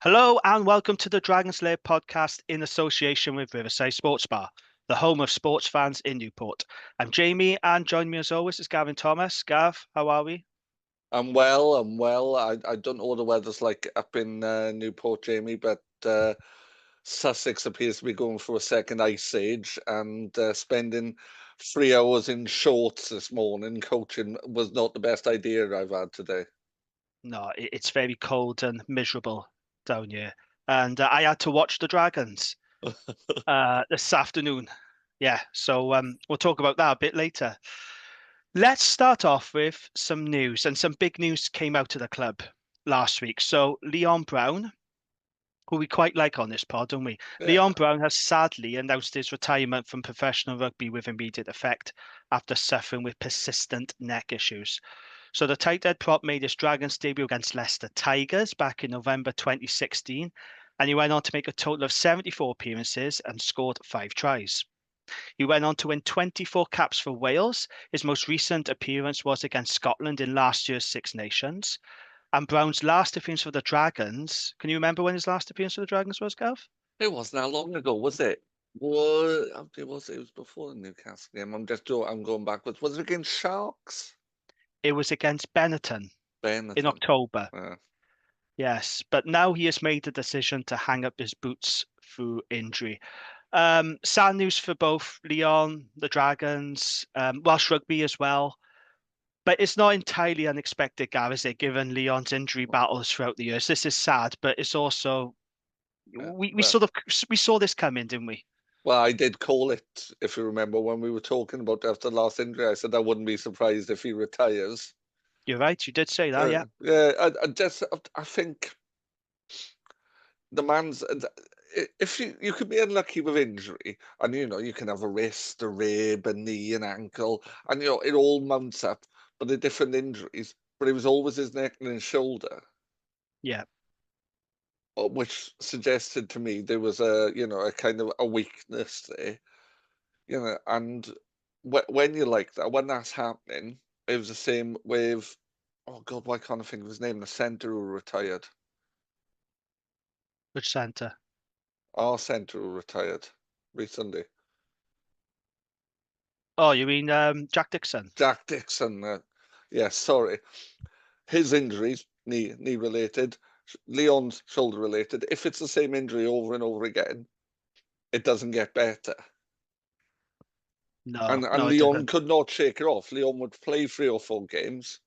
Hello and welcome to the Dragon's Lair podcast in association with Riverside Sports Bar, the home of sports fans in Newport. I'm Jamie and joining me as always is Gavin Thomas. Gav, how are we? I'm well. I don't know what the weather's like up in Newport, Jamie, but Sussex appears to be going through a second ice age, and spending 3 hours in shorts this morning coaching was not the best idea I've had today. No, it's very cold and miserable down here. And I had to watch the Dragons this afternoon. Yeah, so we'll talk about that a bit later. Let's start off with some news, and some big news came out of the club last week. So Leon Brown, who we quite like on this pod, don't we? Yeah, Leon Brown has sadly announced his retirement from professional rugby with immediate effect after suffering with persistent neck issues. So the tight head prop made his Dragons debut against Leicester Tigers back in November 2016, and he went on to make a total of 74 appearances and scored 5 tries. He went on to win 24 caps for Wales. His most recent appearance was against Scotland in last year's Six Nations. And Brown's last appearance for the Dragons. Can you remember when his last appearance for the Dragons was, Gav? it wasn't that long ago, was it? Well, it was before the Newcastle game. I'm going backwards. Was it against Sharks? It was against Benetton in Benetton. October. Yeah. Yes, but now he has made the decision to hang up his boots through injury. Sad news for both Leon, the Dragons, Welsh Rugby as well. But it's not entirely unexpected, Gav, is it, given Leon's injury battles throughout the years? This is sad, but it's also Yeah. we sort of we saw this coming, didn't we? Well, I did call it, if you remember, when we were talking about after the last injury. I said I wouldn't be surprised if he retires. You're right, you did say that, yeah. Yeah, I think the man's. If you could be unlucky with injury, and you can have a wrist, a rib, a knee, an ankle, and it all mounts up, but they're different injuries. But it was always his neck and his shoulder, Yeah. which suggested to me there was a kind of a weakness there. And when you like that, when that's happening, it was the same with, oh God, why can't I think of his name? The centre who retired. Which centre? Our centre who retired recently. Oh, you mean Jack Dixon? Jack Dixon. Yeah, sorry. His injuries, knee related, Leon's shoulder related. If it's the same injury over and over again, it doesn't get better. No, And no, it Leon doesn't. could not shake it off. Leon would play 3 or 4 games,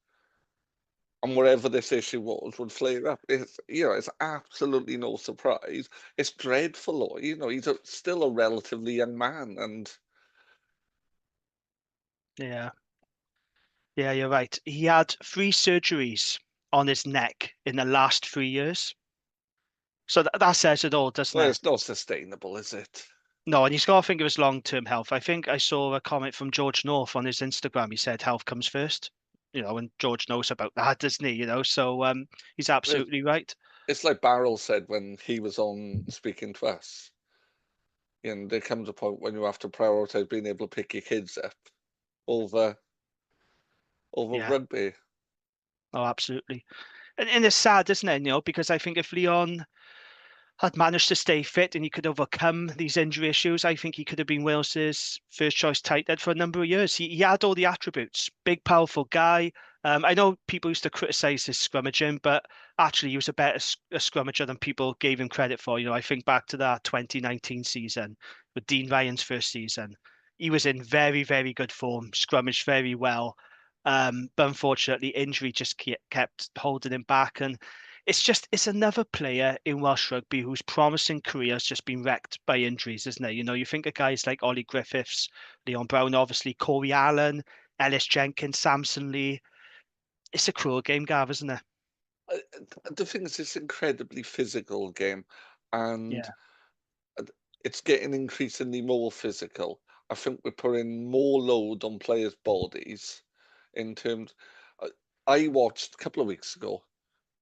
and whatever this issue was would flare up. It's absolutely no surprise. It's dreadful, though. He's still a relatively young man, and Yeah, yeah, you're right. He had 3 surgeries on his neck in the last 3 years. So that says it all, doesn't well, it? it's not sustainable, is it? No, and he's got to think of his long-term health. I think I saw a comment from George North on his Instagram. He said health comes first. And George knows about that, doesn't he? So he's It's, absolutely right. it's like Barrel said when he was on speaking to us. There comes a point when you have to prioritize being able to pick your kids up over Yeah, rugby. oh, absolutely. And it's sad, isn't it? Because I think if Leon had managed to stay fit and he could overcome these injury issues, I think he could have been Wales's first choice tight end for a number of years. He had all the attributes, big, powerful guy. I know people used to criticize his scrummaging, but actually he was a better scrummager than people gave him credit for. I think back to that 2019 season with Dean Ryan's first season. He was in very, very good form, scrummaged very well. But unfortunately, injury just kept holding him back. And it's another player in Welsh rugby whose promising career has just been wrecked by injuries, isn't it? You think of guys like Ollie Griffiths, Leon Brown, obviously Corey Allen, Ellis Jenkins, Samson Lee. It's a cruel game, Gav, isn't it? Uh, the thing is, it's an incredibly physical game, and Yeah, uh, it's getting increasingly more physical. I think we're putting more load on players' bodies in terms. uh, I watched a couple of weeks ago.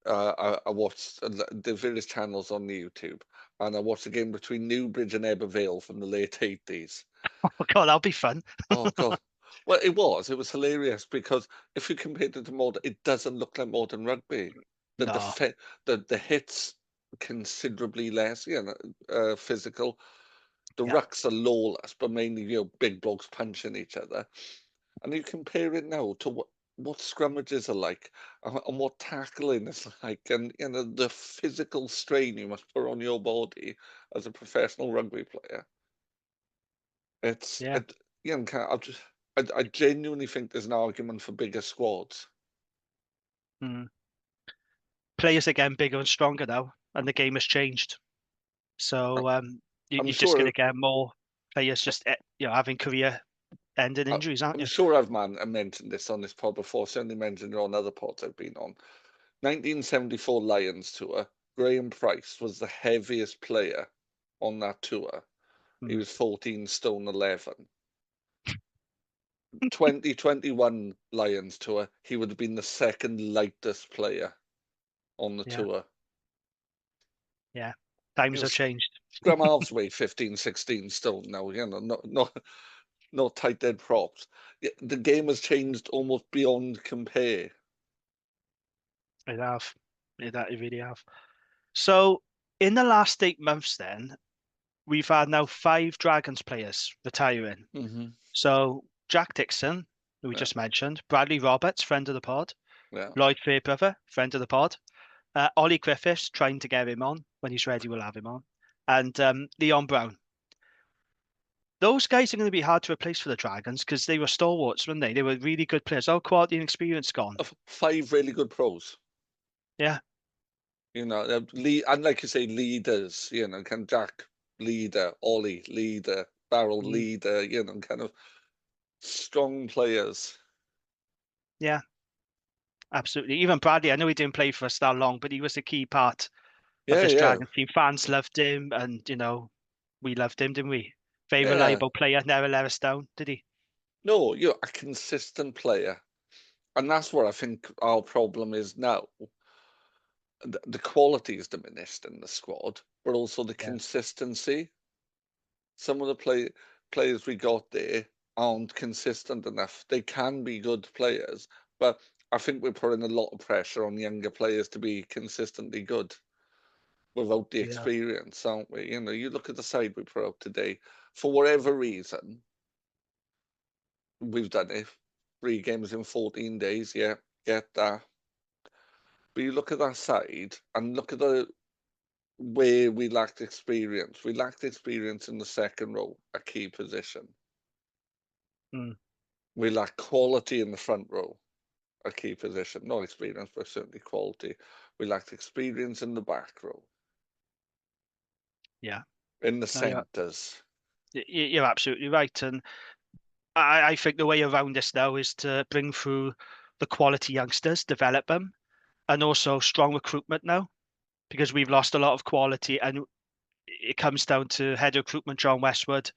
I watched the various channels on YouTube, and I watched a game between Newbridge and Ebbw from the late 80s. oh God, that'll be fun. Oh God. Well, it was hilarious because if you compare it to modern, it doesn't look like modern rugby. The No, the the hits. considerably less, physical. The Yeah, rucks are lawless, but mainly, big blokes punching each other. And you compare it now to what scrummages are like, and what tackling is like, and the physical strain you must put on your body as a professional rugby player. It's yeah. it, I genuinely think there's an argument for bigger squads. Mm. Players are getting bigger and stronger now, and the game has changed. I, So I'm you're just going to sure get more players just having career-ending I, injuries, aren't I'm you? sure I mentioned this on this pod before. Certainly mentioned it on other pods I've been on. 1974 Lions tour. Graham Price was the heaviest player on that tour. He Mm. was 14 stone 11. 2021 Lions tour, he would have been the second lightest player on the Yeah, tour. yeah. You Times know, have changed. scrum halves weigh 15, 16 stone now. Not tight dead props. Yeah, the game has changed almost beyond compare. It have. It really have. So in the last 8 months, then we've had now 5 Dragons players retiring. Hmm. So Jack Dixon, who we Yeah, just mentioned, Bradley Roberts, friend of the pod, yeah. Lloyd Fairbrother, friend of the pod, Ollie Griffiths, trying to get him on. When he's ready, we'll have him on. And Leon Brown. Those guys are going to be hard to replace for the Dragons because they were stalwarts, weren't they? They were really good players. Our quality and experience gone. Five really good pros. Yeah. And like you say, leaders. Can Jack leader, Ollie leader, Barrel Mm. leader. Kind of strong players. Yeah, absolutely. Even Bradley, I know he didn't play for us that long, but he was a key part of Yeah, this yeah, Dragons team. Fans loved him, and we loved him, didn't we? Very yeah. reliable player, never let us down, did he? No, you're a consistent player, and that's what I think our problem is now. The quality is diminished in the squad, but also the Yeah. consistency. Some of the players we got there aren't consistent enough. They can be good players, but I think we're putting a lot of pressure on younger players to be consistently good without the Yeah. experience, aren't we? You look at the side we put out today. For whatever reason, we've done it. 3 games in 14 days, yeah, get that. But you look at that side and look at the where we lacked experience. We lacked experience in the second row, a key position. Mm. We lack quality in the front row, a key position. Not experience, but certainly quality. We lacked experience in the back row, Yeah. in the No, centres. you're absolutely right. And I think the way around this now is to bring through the quality youngsters, develop them, and also strong recruitment now because we've lost a lot of quality. And it comes down to head recruitment, John Westwood,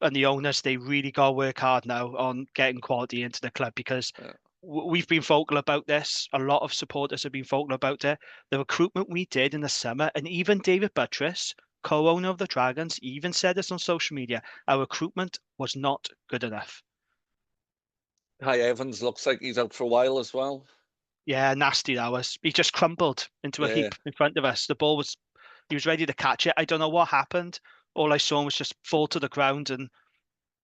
and the owners. They really got to work hard now on getting quality into the club because Yeah. we've been vocal about this. A lot of supporters have been vocal about it. The recruitment we did in the summer, and even David Buttress, co-owner of the Dragons, even said this on social media. Our recruitment was not good enough. Hi Evans looks like he's out for a while as well. Yeah, nasty that was. He just crumpled into a Yeah. heap in front of us. He was ready to catch it. I don't know what happened. All I saw was just fall to the ground, and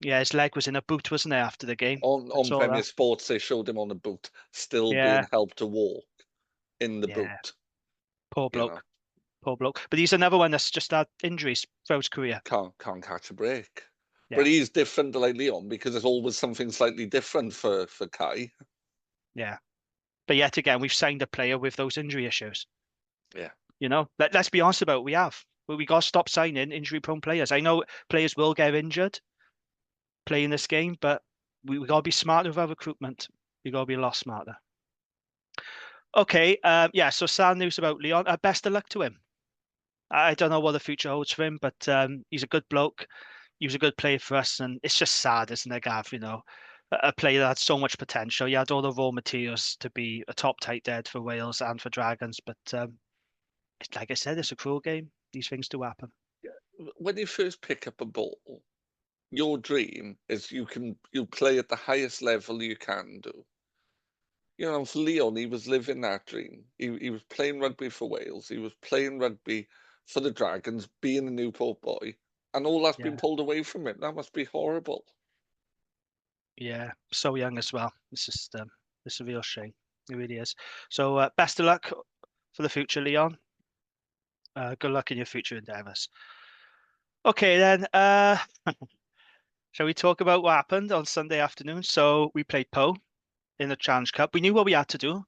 yeah, his leg was in a boot, wasn't it, after the game? I On saw Premier that. Sports, they showed him on a boot, still being Yeah, helped to walk in the yeah. boot. Poor You know, bloke. Poor bloke. But he's another one that's just had injuries throughout his career. can't catch a break. Yeah, But he's different to like Leon because there's always something slightly different for Kai. yeah. But yet again, we've signed a player with those injury issues. Yeah. Let's be honest about it. We have. But we got to stop signing injury-prone players. I know players will get injured playing this game, but we got to be smarter with our recruitment. We got to be a lot smarter. Okay, yeah. So sad news about Leon. Best of luck to him. I don't know what the future holds for him, but he's a good bloke. He was a good player for us, and it's just sad, isn't it, Gav? A player that had so much potential. He had all the raw materials to be a top tight end for Wales and for Dragons, but like I said, it's a cruel game. These things do happen. When you first pick up a ball, your dream is you play at the highest level you can do. You know, for Leon, he was living that dream. He was playing rugby for Wales. He was playing rugby for the Dragons, being a Newport boy, and all that's been Yeah, pulled away from him. That must be horrible. yeah. So young as well. It's a real shame. It really is. So best of luck for the future, Leon. Good luck in your future endeavors. Okay, then. Shall we talk about what happened on Sunday afternoon? So we played Poe in the Challenge Cup. We knew what we had to do.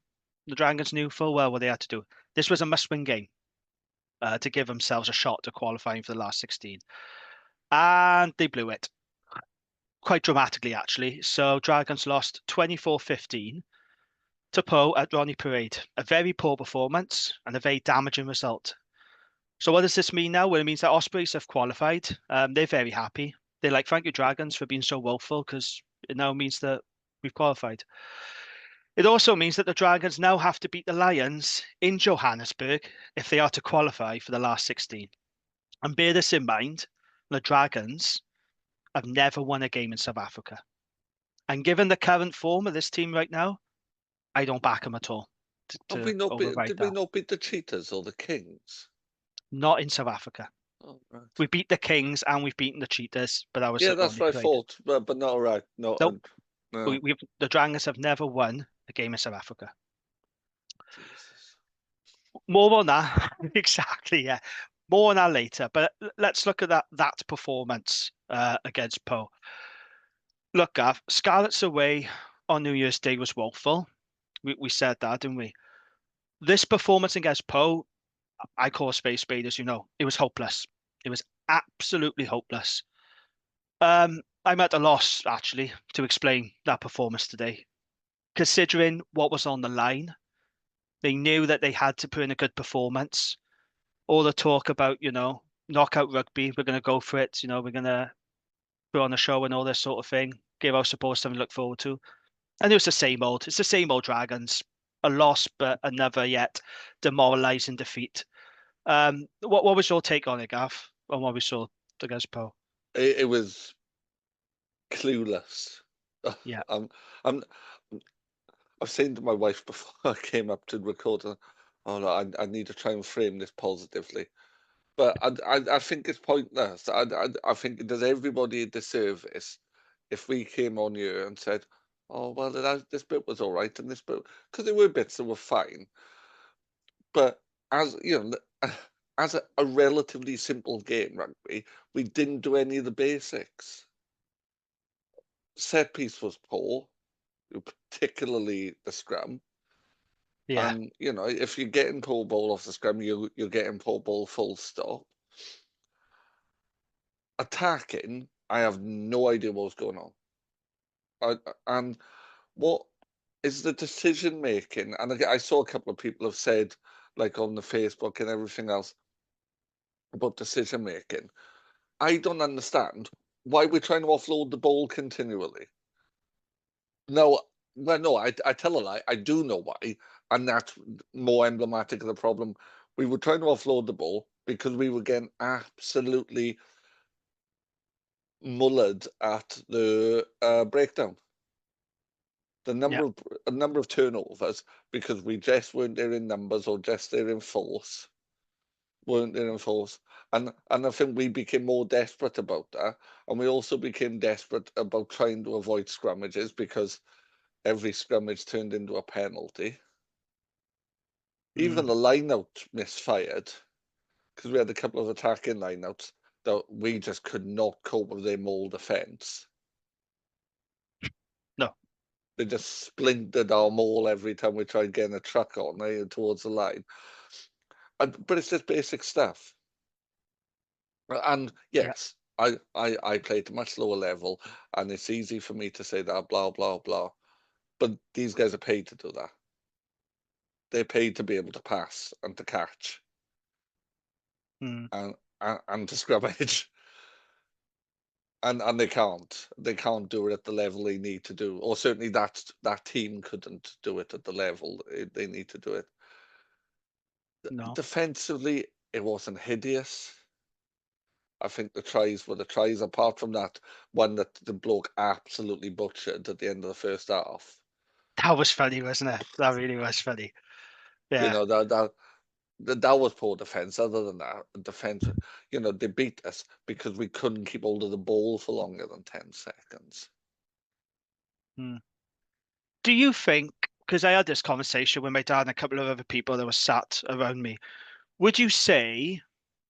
The Dragons knew full well what they had to do. This was a must-win game to give themselves a shot to qualifying for the last 16. And they blew it quite dramatically, actually. So Dragons lost 24-15 to Poe at Ronnie Parade. A very poor performance and a very damaging result. So what does this mean now? Well, it means that Ospreys have qualified. They're very happy. They're like, thank you, Dragons, for being so woeful, because it now means that we've qualified. It also means that the Dragons now have to beat the Lions in Johannesburg if they are to qualify for the last 16. And bear this in mind, the Dragons have never won a game in South Africa. And given the current form of this team right now, I don't back them at all to override Did we that. not beat the Cheetahs or the Kings? Not in South Africa. Oh, right. We beat the Kings and we've beaten the Cheetahs, but that was Yeah, at that's Ronnie what I Parade. thought, but not right. No, Nope. no. The Dragons have never won a game in South Africa. Jesus. More on that. Exactly, yeah. More on that later. But let's look at that performance against Poe. Look, Gav, Scarlets away on New Year's Day was woeful. We said that, didn't we? This performance against Poe, I call a spade, as you know. It was hopeless. It was absolutely hopeless. I'm at a loss, actually, to explain that performance today. Considering what was on the line, they knew that they had to put in a good performance. All the talk about, knockout rugby, we're going to go for it, we're going to put on a show and all this sort of thing, give our supporters something to look forward to. And it was the same old. It's the same old Dragons. A loss, but another yet demoralising defeat. What was your take on it, Gav? On what we saw against Poe? It was clueless. Yeah, I'm, I'm, I've saying to my wife before I came up to record, oh no, I need to try and frame this positively. But I think it's pointless. I think it does everybody a disservice if we came on here and said, oh, well, this bit was all right and this bit, because there were bits that were fine. But as you know, as a relatively simple game, rugby, we didn't do any of the basics. Set piece was poor, particularly the scrum. yeah. And if you're getting pole ball off the scrum, you're getting pole ball full stop. Attacking, I have no idea what was going on. And what is the decision making? And I saw a couple of people have said, like on the Facebook and everything else, about decision making. I don't understand why we're trying to offload the ball continually. No, well, no, I tell a lie. I do know why, and that's more emblematic of the problem. We were trying to offload the ball because we were getting absolutely mullered at the breakdown. The Yeah. number of turnovers because we just weren't there in numbers or just there in force, weren't there in force. And I think we became more desperate about that, and we also became desperate about trying to avoid scrummages because every scrummage turned into a penalty. Even Mm, the line-out misfired because we had a couple of attacking line-outs that we just could not cope with their maul defence. no. They just splintered our maul every time we tried getting a truck on towards the line. But it's just basic stuff. And Yeah. yes, I play at a much lower level, and it's easy for me to say that, blah, blah, blah. But these guys are paid to do that. They're paid to be able to pass and to catch Mm, and to scrummage. And they can't do it at the level they need to do, or certainly that team couldn't do it at the level they need to do it. no. Defensively, it wasn't hideous. I think the tries were the tries. Apart from that one that the bloke absolutely butchered at the end of the first half, That was funny, wasn't it? That really was funny. You Yeah. know, that was poor defence. Other than that, defence, they beat us because we couldn't keep hold of the ball for longer than 10 seconds. Hmm. Do you think, because I had this conversation with my dad and a couple of other people that were sat around me, would you say,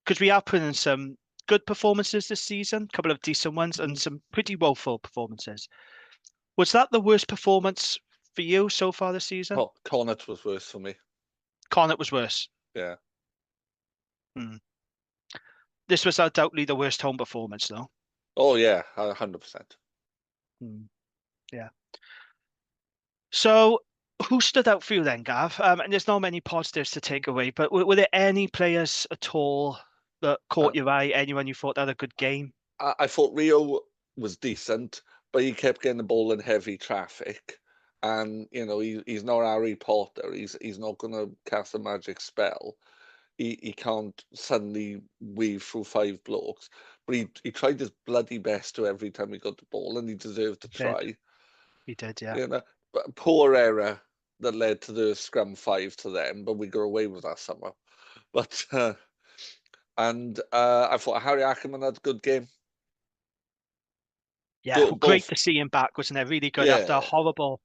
because we are putting in some good performances this season, a couple of decent ones, and some pretty woeful performances. Was that the worst performance for you so far this season? Connacht was worse for me. Connacht was worse. Yeah. Hmm. This was undoubtedly the worst home performance, though. Oh yeah, 100%. Hmm. Yeah. So, who stood out for you then, Gav? And there's not many positives to take away, but were there any players at all that caught Uh, your eye? Anyone you thought had a good game? I thought Rio was decent, but he kept getting the ball in heavy traffic. And he's not Harry Potter. He's not going to cast a magic spell. He can't suddenly weave through five blokes. But he tried his bloody best to every time he got the ball, and he deserved to He did. try. He did, yeah. You know, but poor error that led to the scrum five to them, but we got away with that somehow. But I thought Harry Ackerman had a good game. Yeah, great Both, to see him back, wasn't it? Really good after a yeah. horrible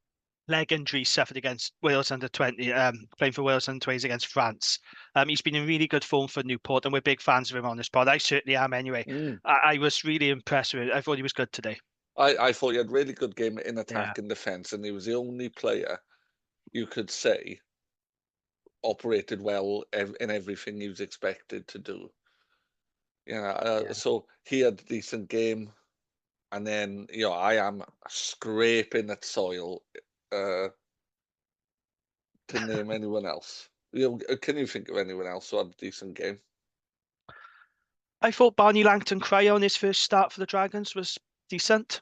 leg injury suffered against Wales under 20, playing for Wales under 20s against France. He's been in really good form for Newport, and we're big fans of him on this pod. I certainly am anyway. Mm. I was really impressed with it. I thought he was good today. I thought he had really good game in Yeah, attack and defence, and he was the only player you could say operated well in everything he was expected to do. yeah. So he had a decent game, and then I am scraping at soil uh, to name anyone else. Can you think of anyone else who had a decent game? I thought Barney Langton Cryer on his first start for the Dragons was decent.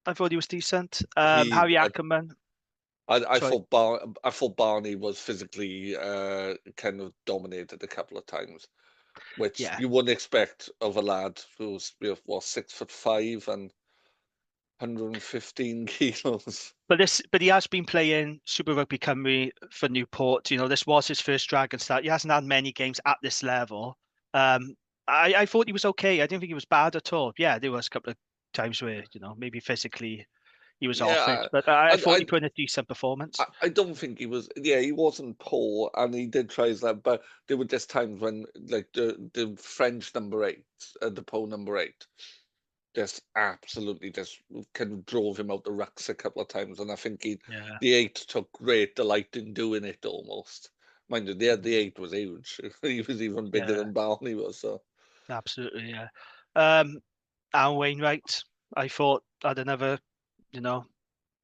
I thought he was decent. He, Harry I, Ackerman, I sorry. thought I thought Barney was physically kind of dominated a couple of times, which Yeah, you wouldn't expect of a lad who's 6'5" and 115 kilos. but he has been playing Super Rugby Cymru for Newport. This was his first Dragon start. He hasn't had many games at this level. Um, I thought he was okay. I didn't think he was bad at all. Yeah, there was a couple of times where maybe physically he was off it, Yeah, but I I, thought he I put in a decent performance. I don't think he was. Yeah, he wasn't poor, and he did try his level. But there were just times when, like the French number eight, the Pole number eight, just absolutely just kind of drove him out the rucks a couple of times, and I think Yeah, the eight took great delight in doing it almost. Mind you, the eight was huge. He was even bigger yeah, than Barney was. So absolutely. Yeah. Um, Alan Wainwright, I thought had another, you know,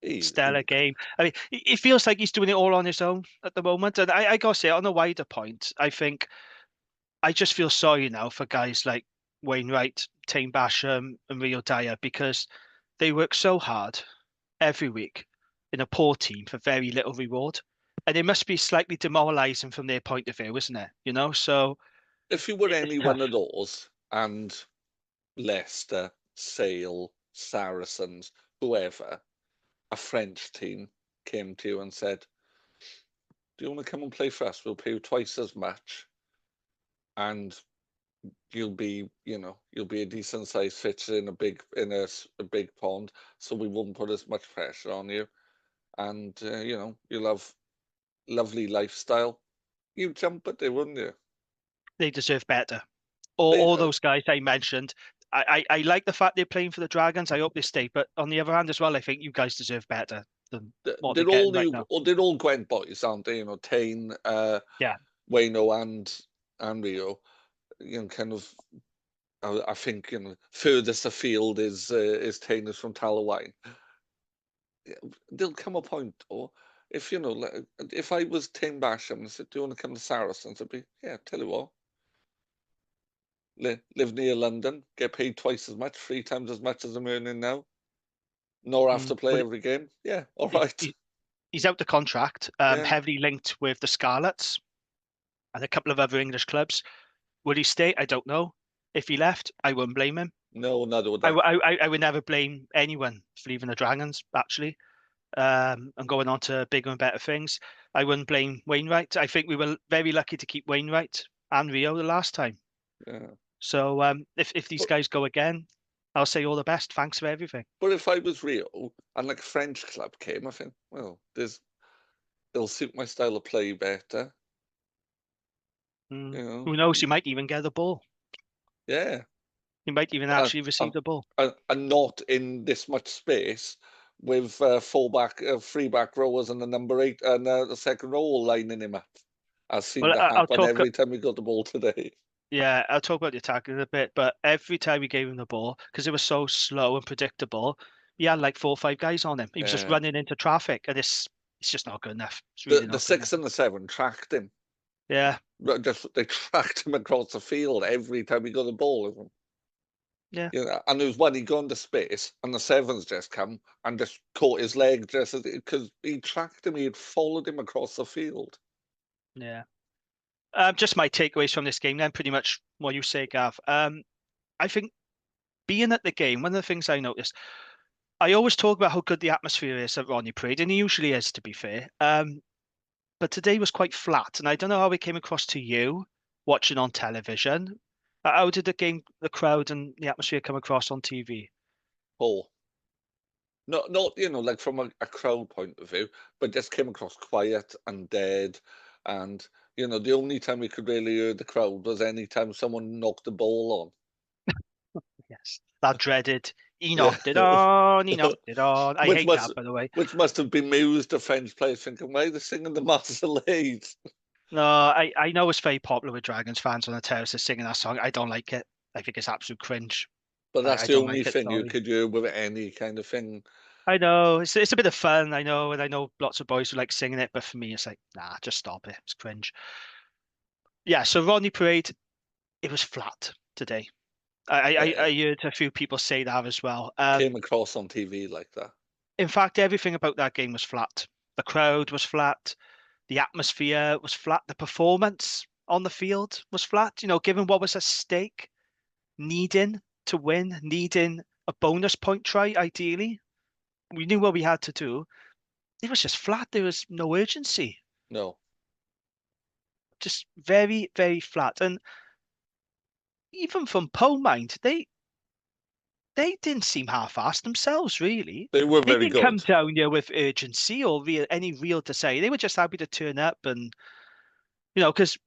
he stellar game. I mean, it feels like he's doing it all on his own at the moment. And I gotta say, on a wider point, I think I just feel sorry now for guys like Wainwright, Tame Basham, and Rio Dyer because they work so hard every week in a poor team for very little reward. And it must be slightly demoralizing from their point of view, isn't it? So if you were it's any one tough. of those, and Leicester, Sale, Saracens, whoever, a French team came to you and said, "Do you want to come and play for us? We'll pay you twice as much, and you'll be a decent sized fish in a big pond, so we won't put as much pressure on you, and you'll have lovely lifestyle." You jump at it, wouldn't you? They deserve better. All, They all those guys I mentioned. I like the fact they're playing for the Dragons. I hope they stay. But on the other hand as well, I think you guys deserve better than what they're they're all getting right new, now. or they're all Gwent boys, aren't they? Tane, Yeah. Wayno, and Rio. Kind of. I think furthest afield is Tane is from Talawine. Yeah, there'll come a point, or if if I was Tim Basham and said, "Do you want to come to Saracens?" I'd be, "Yeah, tell you what, live near London, get paid twice as much, three times as much as I'm earning now, nor have to play Well, every game. Yeah, all he, right, he, he's out the contract, yeah, heavily linked with the Scarlets and a couple of other English clubs. Would he stay? I don't know. If he left, I wouldn't blame him. no, neither would I, I. w- I would never blame anyone for leaving the Dragons, actually. and going on to bigger and better things. I wouldn't blame Wainwright. I think we were very lucky to keep Wainwright and Rio the last time. Yeah. So if these But guys go again, I'll say all the best. Thanks for everything. but if I was Rio and like a French club came, I think, well, they'll suit my style of play better. Mm. You know, Who knows? You might even get the ball. yeah. You might even Uh, actually receive um, the ball. and not in this much space with fullback, three back rowers and the number 8 and the second row all lining him up, as seemed Well, to I'll happen talk. every time we got the ball today. Yeah, I'll talk about the attack in a bit. But every time we gave him the ball, because it was so slow and predictable, he had like 4 or 5 guys on him. He was just Yeah. running into traffic, and it's just not good enough. It's The really the not good 6 enough. and the 7 tracked him. Yeah, But just they tracked him across the field every time he got the ball. yeah, You know, and there was one he got into space, and the sevens just come and just caught his leg just because he tracked him. He had followed him across the field. yeah. Just my takeaways from this game, then, pretty much what you say, Gav. I think being at the game, one of the things I noticed, I always talk about how good the atmosphere is at Ronnie Parade, and he usually is, to be fair. But today was quite flat, and I don't know how it came across to you watching on television. How did the game, the crowd, and the atmosphere come across on TV? Oh, not like from a crowd point of view, but just came across quiet and dead. And the only time we could really hear the crowd was any time someone knocked the ball on. Yes, that dreaded. He Yeah, knocked it on. He knocked it on. I which hate must that, by the way. which must have bemused the French players, thinking, why are they singing the Marseillaise? No, I know it's very popular with Dragons fans on the terraces singing that song. I don't like it. I think it's absolute cringe. But that's I the don't only like it. thing you Sorry. could do with any kind of thing. I know it's a bit of fun. I know, and I know lots of boys who like singing it, but for me, it's like, nah, just stop it. It's cringe. Yeah. So Rodney Parade, it was flat today. I Yeah, heard a few people say that as well. came across on TV like that. In fact, everything about that game was flat. The crowd was flat. The atmosphere was flat. The performance on the field was flat. Given what was at stake, needing to win, needing a bonus point try, ideally. We knew what we had to do. It was just flat. There was no urgency. No, Just very, very flat. And even from Poe mind, they didn't seem half-assed themselves, really. they were They very didn't come good. down here with urgency or any real to say. They were just happy to turn up and, because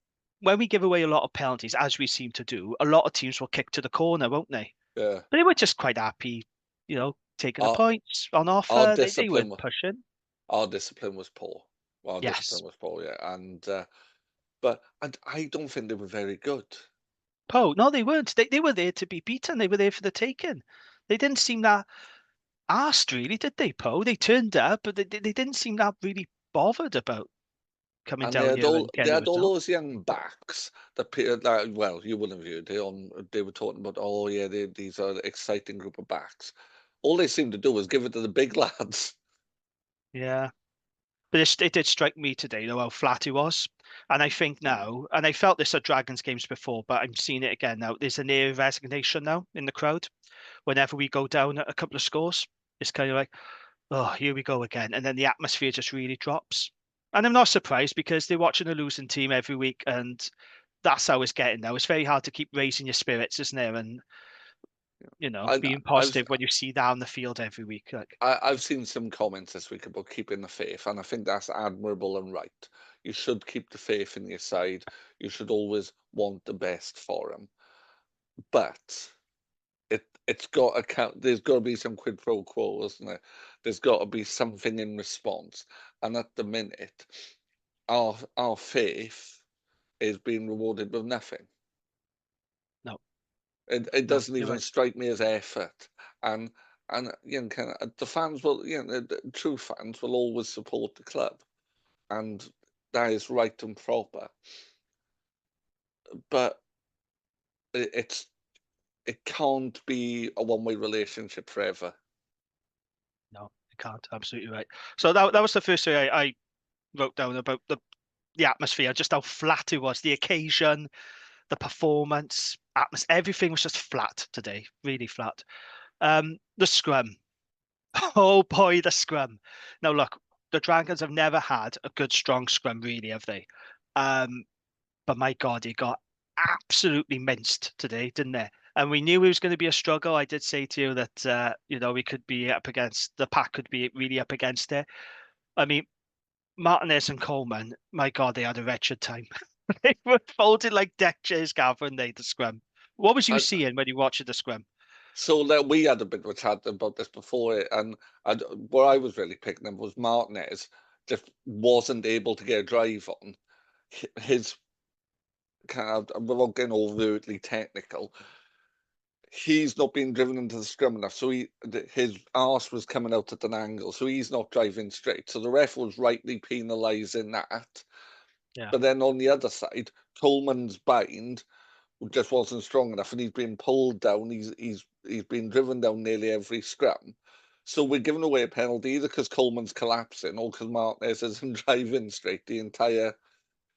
when we give away a lot of penalties, as we seem to do, a lot of teams will kick to the corner, won't they? Yeah, But they were just quite happy, taking the our points on our offer. They discipline weren't pushing. our discipline was poor. Our Yes. discipline was poor, yeah, but I don't think they were very good. Poe, no, they weren't. They were there to be beaten. They were there for the taking. They didn't seem that asked, really, did they, Poe? They turned up, but they didn't seem that really bothered about coming And they down had here all and they getting a had all result. those young backs that well, you wouldn't have viewed. They were talking about, oh yeah, these are an exciting group of backs. All they seemed to do was give it to the big lads. Yeah. But it did strike me today, though, how flat he was. And I think now, and I felt this at Dragons games before, but I'm seeing it again now. There's an air of resignation now in the crowd. Whenever we go down a couple of scores, it's kind of like, oh, here we go again. And then the atmosphere just really drops. And I'm not surprised because they're watching a losing team every week, and that's how it's getting now. It's very hard to keep raising your spirits, isn't it? And And being I've positive when you see that on the field every week. Like, I've seen some comments this week about keeping the faith, and I think that's admirable and right. You should keep the faith in your side. You should always want the best for them. But it's got to count. There's got to be some quid pro quo, isn't there? There's got to be something in response. And at the minute, our faith is being rewarded with nothing. no, It no, doesn't you're even right. strike me as effort. And kind of the fans will, the true fans will always support the club, and that is right and proper. But it's it can't be a one-way relationship forever. No, you can't. Absolutely right. So that was the first thing I wrote down about the atmosphere, just how flat it was, the occasion, the performance, everything was just flat today, really flat. The scrum. Oh boy, the scrum. Now look, the Dragons have never had a good strong scrum, really, have they? Um, but my God, it got absolutely minced today, didn't it? And we knew it was going to be a struggle. I did say to you that we could be up against the pack, could be really up against it. I mean, Martinez and Coleman, my God, they had a wretched time. They were folded like deck chairs, Gavin, they the scrum. What was you I, seeing when you watched the scrum? so that we had a bit of a chat about this before, and what I was really picking up was Martinez just wasn't able to get a drive on. His kind of, without getting overtly technical, he's not being driven into the scrum enough. So his arse was coming out at an angle, so he's not driving straight. So the ref was rightly penalising that. Yeah. But then on the other side, Coleman's bind just wasn't strong enough, and he's been pulled down. He's been driven down nearly every scrum. So we're giving away a penalty either because Coleman's collapsing or because Martinez isn't driving straight the entire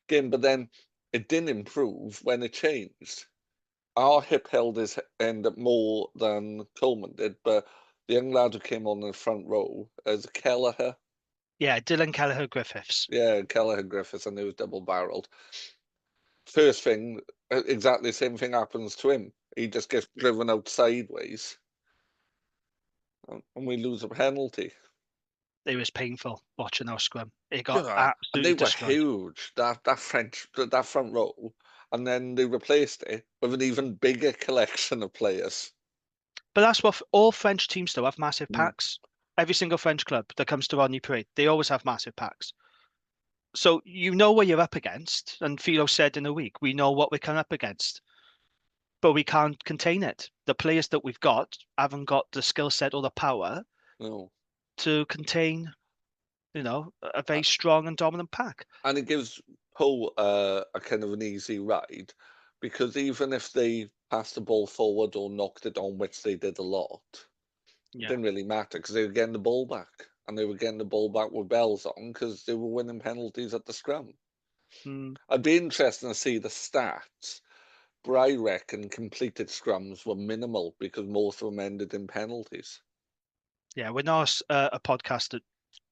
game. But then it didn't improve when it changed. Our hip held his end up more than Coleman did, but the young lad who came on in the front row as Kelleher, Yeah, Dylan Kelleher Griffiths. yeah, Kelleher Griffiths, and he was double barreled. First thing, exactly the same thing happens to him. He just gets driven out sideways, and we lose a penalty. It was painful watching our scrum. It got Yeah, and they absolutely were destroyed. huge. That front row, and then they replaced it with an even bigger collection of players. But that's what all French teams do, have massive Mm, packs. Every single French club that comes to Rodney Parade, they always have massive packs. So you know what you're up against. And Philo said in a week, we know what we're coming up against, but we can't contain it. The players that we've got haven't got the skill set or the power no. to contain, a very strong and dominant pack. And it gives Poe a kind of an easy ride because even if they passed the ball forward or knocked it on, which they did a lot, it Yeah. didn't really matter because they were getting the ball back. And they were getting the ball back with bells on because they were winning penalties at the scrum. Mm. I'd be interested to see the stats, but I reckon completed scrums were minimal because most of them ended in penalties. Yeah, we're not a podcast that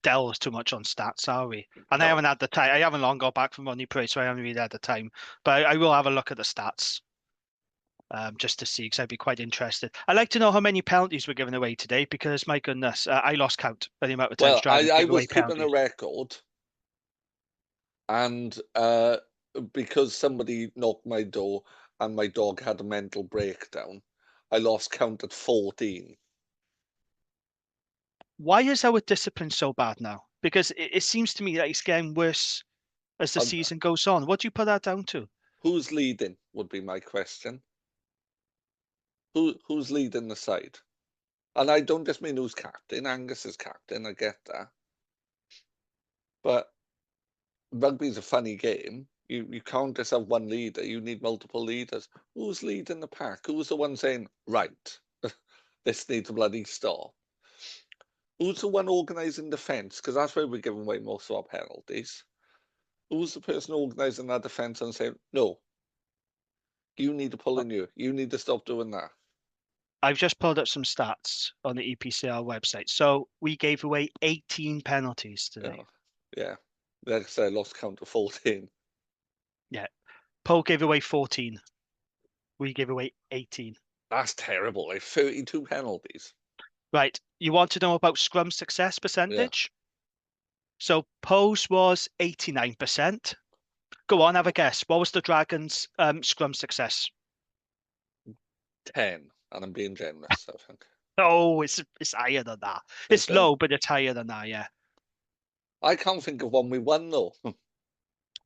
delves too much on stats, are we? And I No. haven't had the time. I haven't long got back from Rodney Parade, so I haven't really had the time. But I will have a look at the stats just to see, because I'd be quite interested. I'd like to know how many penalties were given away today, because my goodness, I lost count by the amount of times Well, Dragons I gave was away keeping a penalties. record, and because somebody knocked my door and my dog had a mental breakdown, I lost count at 14. Why is our discipline so bad now? Because it seems to me that it's getting worse as the And season goes on. What do you put that down to? who's leading would be my question. Who's leading the side? And I don't just mean who's captain. Angus is captain, I get that. But rugby's a funny game. You can't just have one leader, you need multiple leaders. Who's leading the pack? Who's the one saying, right, this needs to bloody stop? Who's the one organising defence? Because that's where we're giving away most of our penalties. Who's the person organising that defence and saying, no, you need to pull in you. You need to stop doing that. I've just pulled up some stats on the EPCR website. So we gave away 18 penalties today. Yeah. Yeah. Like I said, I lost count to 14. Yeah. Paul gave away 14. We gave away 18. That's terrible. Like 32 penalties. Right. You want to know about scrum success Yeah. percentage? So Poe's was 89%. Go on, have a guess. What was the Dragons' scrum success? 10. And I'm being generous, I think. Oh, it's higher than that. Is It's it? low, but it's higher than that, yeah. I can't think of one we won, though.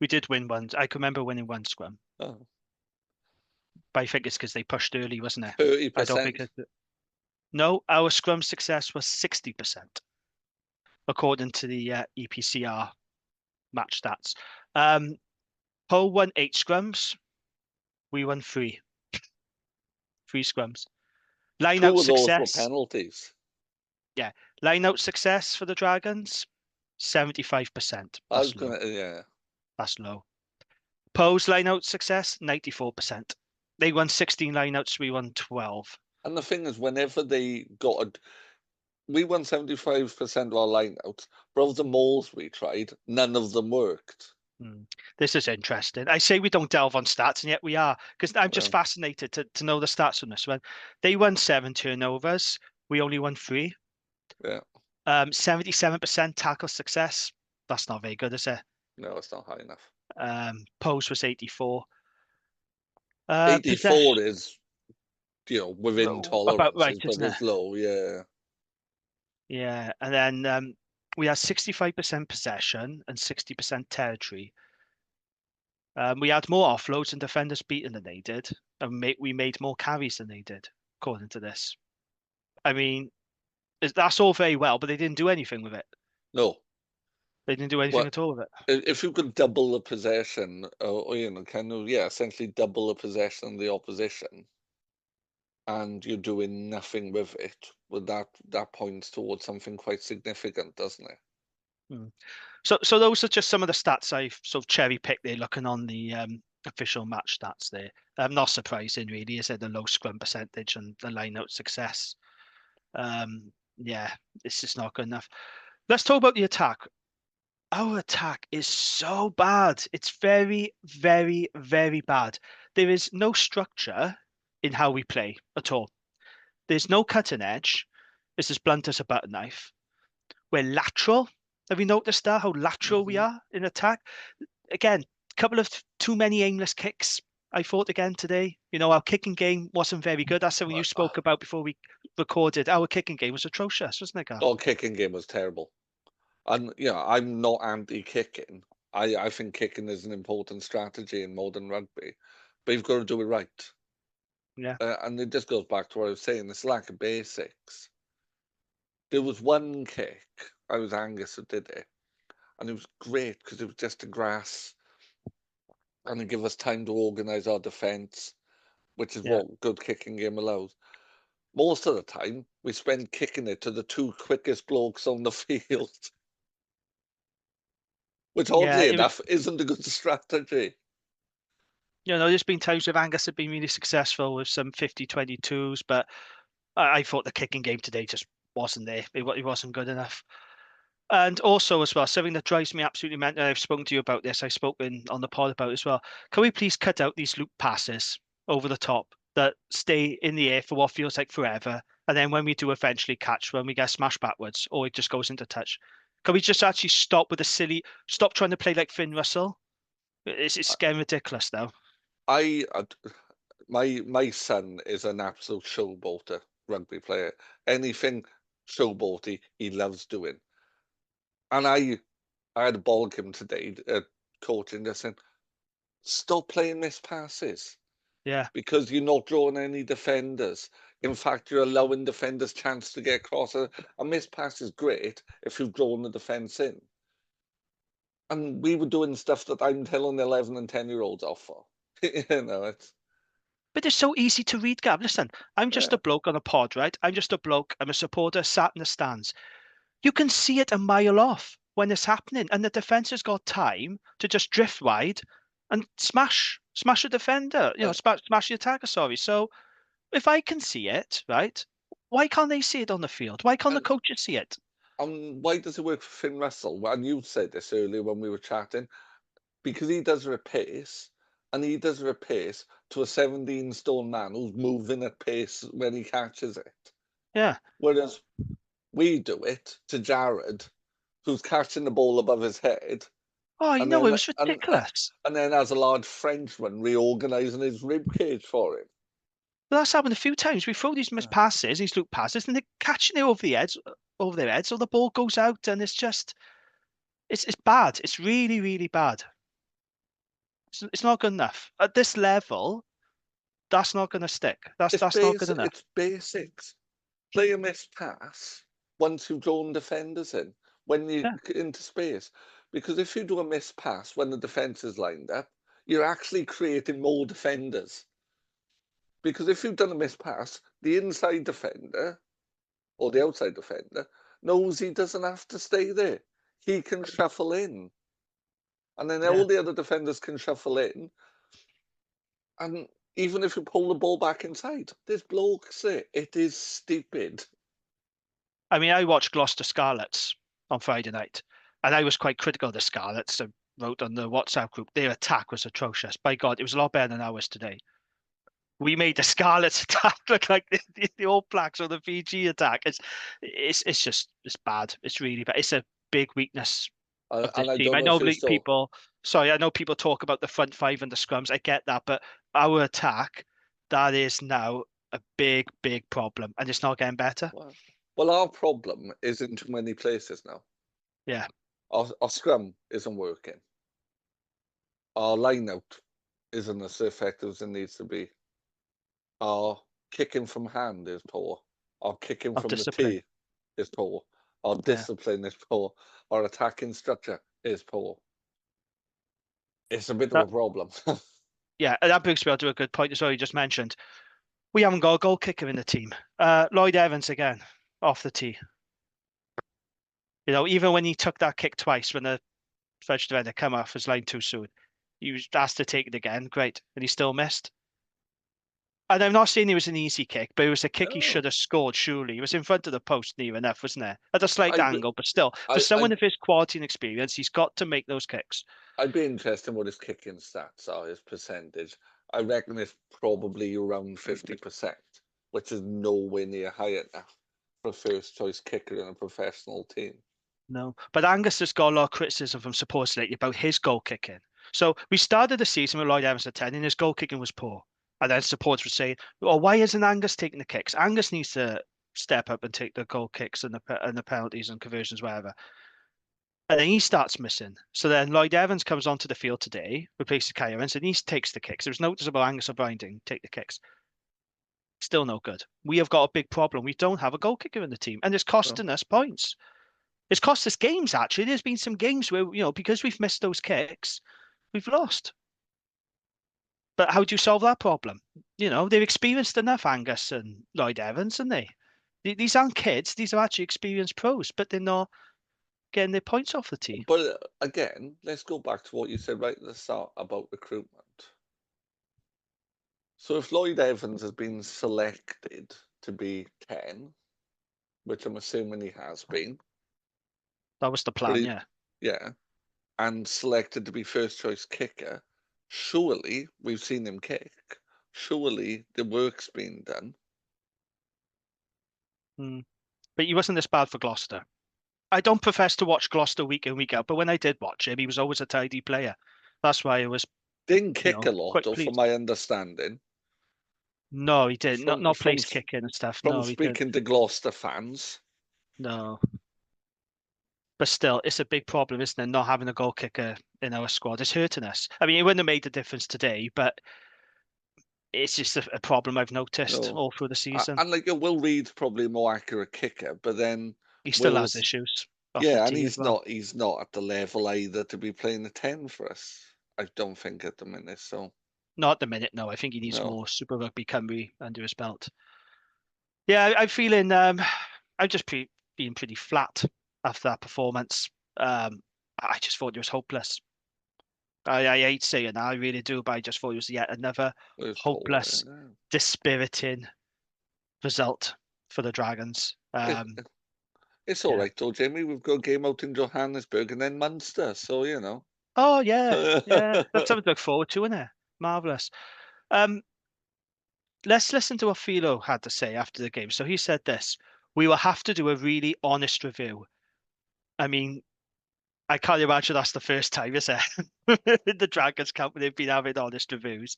We did win one. I can remember winning one scrum. Oh, But I think it's because they pushed early, wasn't it? I don't think 30%. it's... No, our scrum success was 60%, according to the EPCR match stats. Poe won 8 scrums. We won 3. 3 scrums. Line out Two of those were success. penalties. Yeah. Line out success for the Dragons, 75%. I was That's low. going to, yeah. That's low. Poe's line out success, 94%. They won 16 lineouts, we won 12. And the thing is, whenever they got we won 75% of our lineouts, but of the mauls we tried, none of them worked. This is interesting. I say we don't delve on stats, and yet we are, because I'm just Yeah, fascinated to know the stats on this one. They won 7 turnovers. We only won 3. yeah. 77% tackle success. That's not very good, is it? No, it's not high enough. Post was 84. Possession 84 is, within about right, tolerances, but isn't it? it's low, yeah. Yeah, and then we had 65% possession and 60% territory. We had more offloads and defenders beaten than they did, and we made more carries than they did, according to this. I mean, that's all very well, but they didn't do anything with it. No. They didn't do anything Well, at all with it. if you could double the possession, or, kind of, yeah, essentially double the possession of the opposition, and you're doing nothing with it, well, that points towards something quite significant, doesn't it? Hmm. So those are just some of the stats I've sort of cherry picked there, looking on the official match stats there. Not surprising, really, is it? The low scrum percentage and the line out success. Yeah, it's just not good enough. Let's talk about the attack. Our attack is so bad. It's very, very, very bad. There is no structure in how we play at all. There's no cutting edge. It's as blunt as a butter knife. We're lateral. Have you noticed that? How lateral we Hmm. are in attack? Again, a couple of too many aimless kicks. I thought again today. Our kicking game wasn't very good. That's something you spoke about before we recorded. Our kicking game was atrocious, wasn't it, Gav? Our kicking game was terrible. And I'm not anti-kicking. I think kicking is an important strategy in modern rugby, but you've got to do it right. Yeah, And it just goes back to what I was saying, this lack of basics. There was one kick, I was Angus who did it, and it was great because it was just a grass and it gave us time to organise our defence, which is yeah, what good kicking game allows. Most of the time, we spend kicking it to the two quickest blokes on the field, which yeah. oddly enough isn't a good strategy. There's been times with Angus have been really successful with some 50-22s, but I thought the kicking game today just wasn't there. It wasn't good enough. And also, as well, something that drives me absolutely mental, and I've spoken to you about this, I've spoken on the pod about it as well. Can we please cut out these loop passes over the top that stay in the air for what feels like forever? And then when we do eventually catch, when we get smashed backwards, or it just goes into touch. Can we just actually stop with the stop trying to play like Finn Russell? It's getting ridiculous now. I my son is an absolute showboater rugby player. Anything showboaty, he loves doing. And I had to bog him today, coaching, just saying, stop playing missed passes Yeah, because you're not drawing any defenders. In fact, you're allowing defenders chance to get across. A missed pass is great if you've drawn the defence in. And we were doing stuff that I'm telling 11 and 10-year-olds off for. It's but it's so easy to read, Gav. Listen, I'm just yeah. a bloke on a pod, right? I'm just a bloke. I'm a supporter sat in the stands. You can see it a mile off when it's happening, and the defense has got time to just drift wide and smash a defender. And, Smash the attacker. Sorry. So if I can see it, right? Why can't they see it on the field? Why can't the and coaches see it? why does it work for Finn Russell? Well, and you said this earlier when we were chatting, because he does it at pace, and he does it at pace to a 17-stone man who's moving at pace when he catches it. Yeah. Whereas we do it to Jared, who's catching the ball above his head, Oh, I and know it then was ridiculous. has a large Frenchman reorganising his rib cage for him. But that's happened a few times. We throw these missed passes, these loop passes, and they're catching it over their heads, so the ball goes out, and it's bad. It's really, really bad. It's not good enough at this level. That's not going to stick. That's not good enough. It's basics. Play a missed pass once you've drawn defenders in, when you Yeah, into space. Because if you do a missed pass when the defence is lined up, you're actually creating more defenders. Because if you've done a missed pass, the inside defender or the outside defender knows he doesn't have to stay there. He can shuffle in. And then yeah. all the other defenders can shuffle in. And even if you pull the ball back inside, there's blokes there. It is stupid. I mean, I watched Gloucester Scarlets on Friday night, and I was quite critical of the Scarlets. I wrote on the WhatsApp group, their attack was atrocious. By God, it was a lot better than ours today. We made the Scarlets attack look like the All Blacks or the Fiji attack. It's just it's bad. It's really bad. It's a big weakness of this And I team. don't I know know if you like, saw. people. Sorry, I know people talk about the front five and the scrums. I get that, but our attack, that is now a big, big problem, and it's not getting better. Well, our problem is in too many places now. Yeah, Our scrum isn't working. Our line out isn't as effective as it needs to be. Our kicking from hand is poor. Our kicking of from the discipline. tee is poor. Our Yeah. discipline is poor. Our attacking structure is poor. It's a bit of a That problem. yeah, and that brings me on to a good point as well. You just mentioned we haven't got a goal kicker in the team. Lloyd Evans again off the tee. You know, even when he took that kick twice when the French defender come off his line too soon, he was asked to take it again. Great, and he still missed. And I'm not saying it was an easy kick, but it was a kick he No, should have scored. Surely it was in front of the post near enough, wasn't it? At a slight I'd be, angle, but still, for I, someone I'd, of his quality and experience, he's got to make those kicks. I'd be interested in what his kicking stats are, his percentage. I reckon it's probably around 50%, which is nowhere near high enough for a first choice kicker in a professional team. No, but Angus has got a lot of criticism from supporters lately about his goal kicking. So we started the season with Lloyd Evans at 10, and his goal kicking was poor. And then supporters were saying, "Well, why isn't Angus taking the kicks? Angus needs to step up and take the goal kicks and the penalties and conversions, whatever." And then he starts missing. So then Lloyd Evans comes onto the field today, replaces Kai Evans, and he takes the kicks. There was noticeable Angus O'Brien didn't take the kicks. Still no good. We have got a big problem. We don't have a goal kicker in the team, and it's Well, costing us points. It's cost us games, actually. There's been some games where, because we've missed those kicks, we've lost. But how do you solve that problem? They've experienced enough, Angus and Lloyd Evans, and these aren't kids. These are actually experienced pros, but they're not getting their points off the tee. but again, let's go back to what you said right at the start about recruitment. So if Lloyd Evans has been selected to be 10, which I'm assuming he has been, That was the plan, pretty, yeah. yeah, and selected to be first choice kicker, surely we've seen him kick. Surely the work's been done. Mm. But he wasn't this bad for Gloucester. I don't profess to watch Gloucester week in, week out, but when I did watch him, he was always a tidy player. That's why I was, Didn't kick a lot, quite though, from pleased. my understanding. No, he didn't. Not From not from place kicking and stuff. from No, he didn't. speaking to Gloucester fans, No. But still, it's a big problem, isn't it? Not having a goal kicker in our squad is hurting us. I mean, it wouldn't have made a difference today, but it's just a problem I've noticed no. all through the season. And like Will Reed's probably a more accurate kicker, but then He still has Will's, issues off the yeah, and tee as well. he's not at the level either to be playing a 10 for us. I don't think at the minute. So Not at the minute, no. I think he needs no, more Super Rugby Cymru under his belt. Yeah, I'm feeling I'm just being pretty flat after that performance. I just thought it was hopeless. I hate saying that, I really do, but I just thought it was yet another it was poor. hopeless, dispiriting result for the Dragons. It, it's all Yeah. right though, Jamie. We've got a game out in Johannesburg and then Munster, so you know. Oh yeah, yeah. That's something to look forward to, isn't it? Marvelous. Um, let's listen to what Philo had to say after the game. So he said this: "We will have to do a really honest review." I mean, I can't imagine that's the first time, is it? In the Dragons camp, they've been having honest reviews.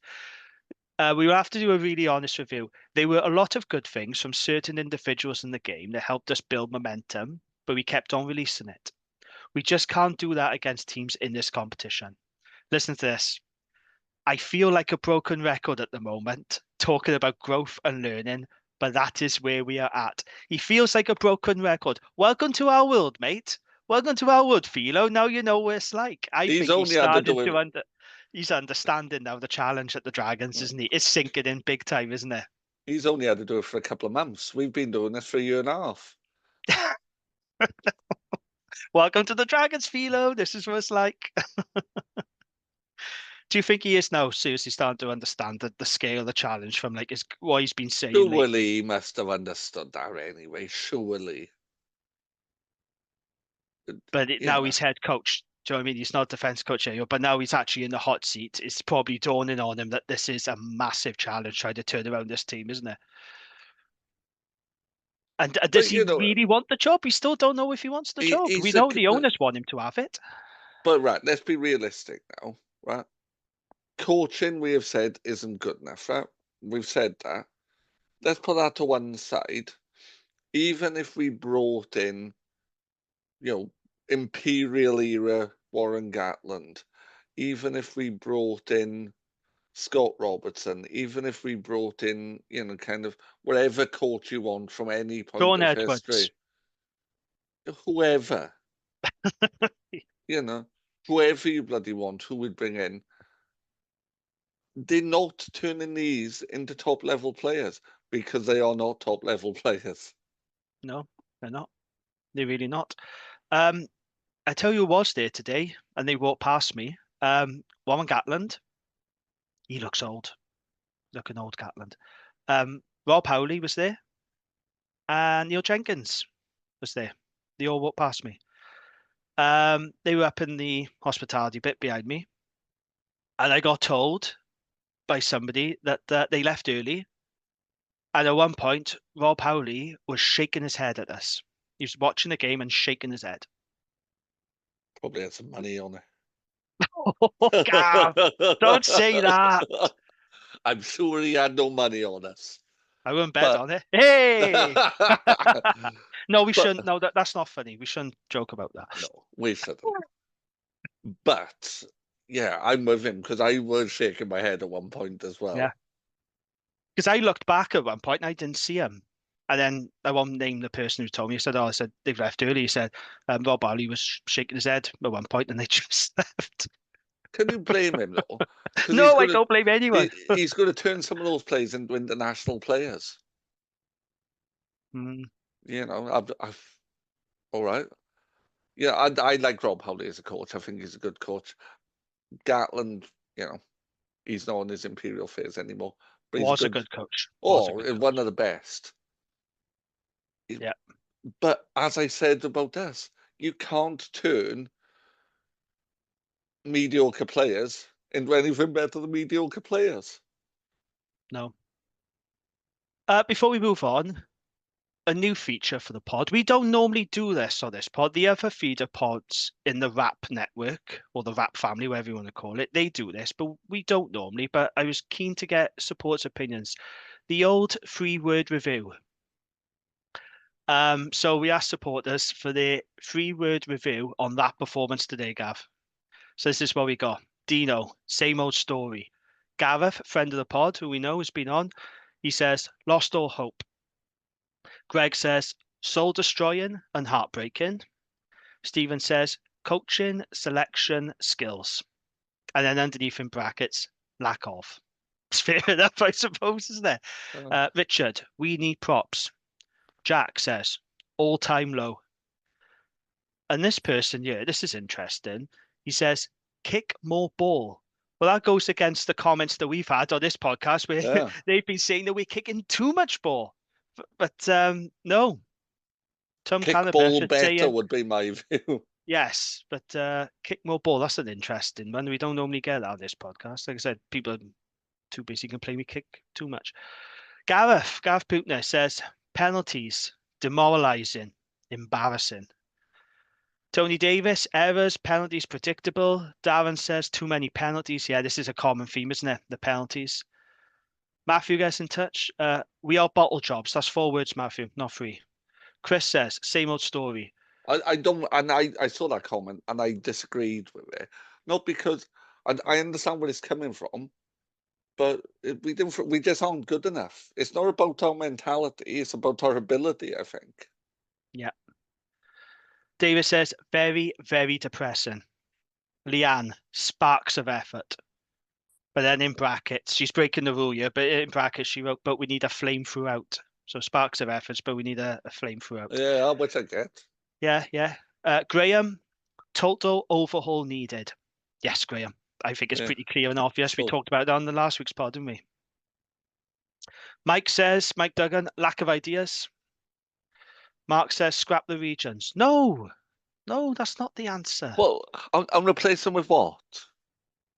We will have to do a really honest review. There were a lot of good things from certain individuals in the game that helped us build momentum, but we kept on releasing it. We just can't do that against teams in this competition. Listen to this. I feel like a broken record at the moment, talking about growth and learning, but that is where we are at. He feels like a broken record. Welcome to our world, mate. Welcome to our world, Philo. Now you know what it's like. I He's think he's only had to starting do to it. he's understanding now the challenge at the Dragons, isn't he? It's sinking in big time, isn't it? He's only had to do it for a couple of months. We've been doing this for a year and a half. Welcome to the Dragons, Philo. This is what it's like. Do you think he is now seriously starting to understand the scale of the challenge from like what he's been saying Surely lately? he must have understood that anyway. Surely. But now Yeah. he's head coach. Do you know what I mean? He's not defense coach anymore, but now he's actually in the hot seat. It's probably dawning on him that this is a massive challenge trying to turn around this team, isn't it? And does But he really want the job? We still don't know if he wants the job. We he's know the owners want him to have it. but right, let's be realistic now, right? Coaching, we have said, isn't good enough, right? We've said that. Let's put that to one side. Even if we brought in, Imperial era Warren Gatland, even if we brought in Scott Robertson, even if we brought in, kind of whatever coach you want from any point Sean of Edwards. history, whoever, you know, whoever you bloody want, who would bring in, they're not turning these into top level players because they are not top level players. No, they're not. They're really not. Um, I tell you who was there today, and they walked past me. Warren Gatland. He looks old. Looking old, Gatland. Rob Howley was there, and Neil Jenkins was there. They all walked past me. They were up in the hospitality bit behind me, and I got told by somebody that they left early. And at one point, Rob Howley was shaking his head at us. He was watching the game and shaking his head. Probably had some money on Oh, Gav, don't say that. it. I'm sure he had no money on us. I wouldn't bet But on it. Hey, but no, we shouldn't. No, that's not funny. We shouldn't joke about that. no, we shouldn't. But yeah, I'm with him because I was shaking my head at one point as Yeah, well. because I looked back at one point and I didn't see him. And then I won't name the person who told me. I said, "Oh, I said they've left early." He said, "Rob Howley was shaking his head at one point, and they just left." Can you blame him though? Because No, I don't blame anyone. he's going to turn some of those players into international players. Mm, I've all right. Yeah, I like Rob Howley as a coach. I think he's a good coach. Gatland, he's not on his Imperial phase anymore, but he's a was a good, good coach. Was a good one coach. of the best. Yeah, But as I said about us, you can't turn mediocre players into anything better than mediocre players. no. Before we move on, a new feature for the pod. We don't normally do this on this pod. The other feeder pods in the Rap network or the Rap family, whatever you want to call it, they do this, but we don't normally. But I was keen to get supporters' opinions. The old 3-word review. So we asked supporters for their 3-word review on that performance today, Gav. So this is what we got. Dino, same old story. Gareth, friend of the pod, who we know has been on, he says, lost all hope. Greg says, soul destroying and heartbreaking. Stephen says, coaching, selection, skills. And then underneath in brackets, lack of. It's fair enough, I suppose, isn't it? Uh, Richard, we need props. Jack says, all time low. And this person here, this is interesting. He says, kick more ball. Well, that goes against the comments that we've had on this podcast where yeah, they've been saying that we're kicking too much ball. But no, Tom kick Caliber ball should say better would be my view. yes, but kick more ball. That's an interesting one. We don't normally get that on this podcast. Like I said, people are too busy complaining we kick too much. Gareth Putner says penalties, demoralising, embarrassing. Tony Davis, errors, penalties, predictable. Darren says too many penalties. Yeah, this is a common theme, isn't it? The penalties. Matthew gets in touch. We are bottle jobs. That's 4 words, Matthew, not 3. Chris says, same old story. I don't, and I saw that comment and I disagreed with it. Not because I understand where it's coming from, but we just aren't good enough. It's not about our mentality; it's about our ability. I think. Yeah. David says, very, very depressing. Leanne, sparks of effort. But then in brackets, she's breaking the rule here, but in brackets she wrote, but we need a flame throughout. So sparks of efforts, but we need a flame throughout. Yeah, which I get. Yeah, yeah. Graham, total overhaul needed. Yes, Graham. I think it's Yeah. pretty clear and obvious. We So talked about it on the last week's pod, didn't we? Mike Duggan, lack of ideas. Mark says, scrap the regions. No, No, that's not the answer. Well, I'm replacing with what?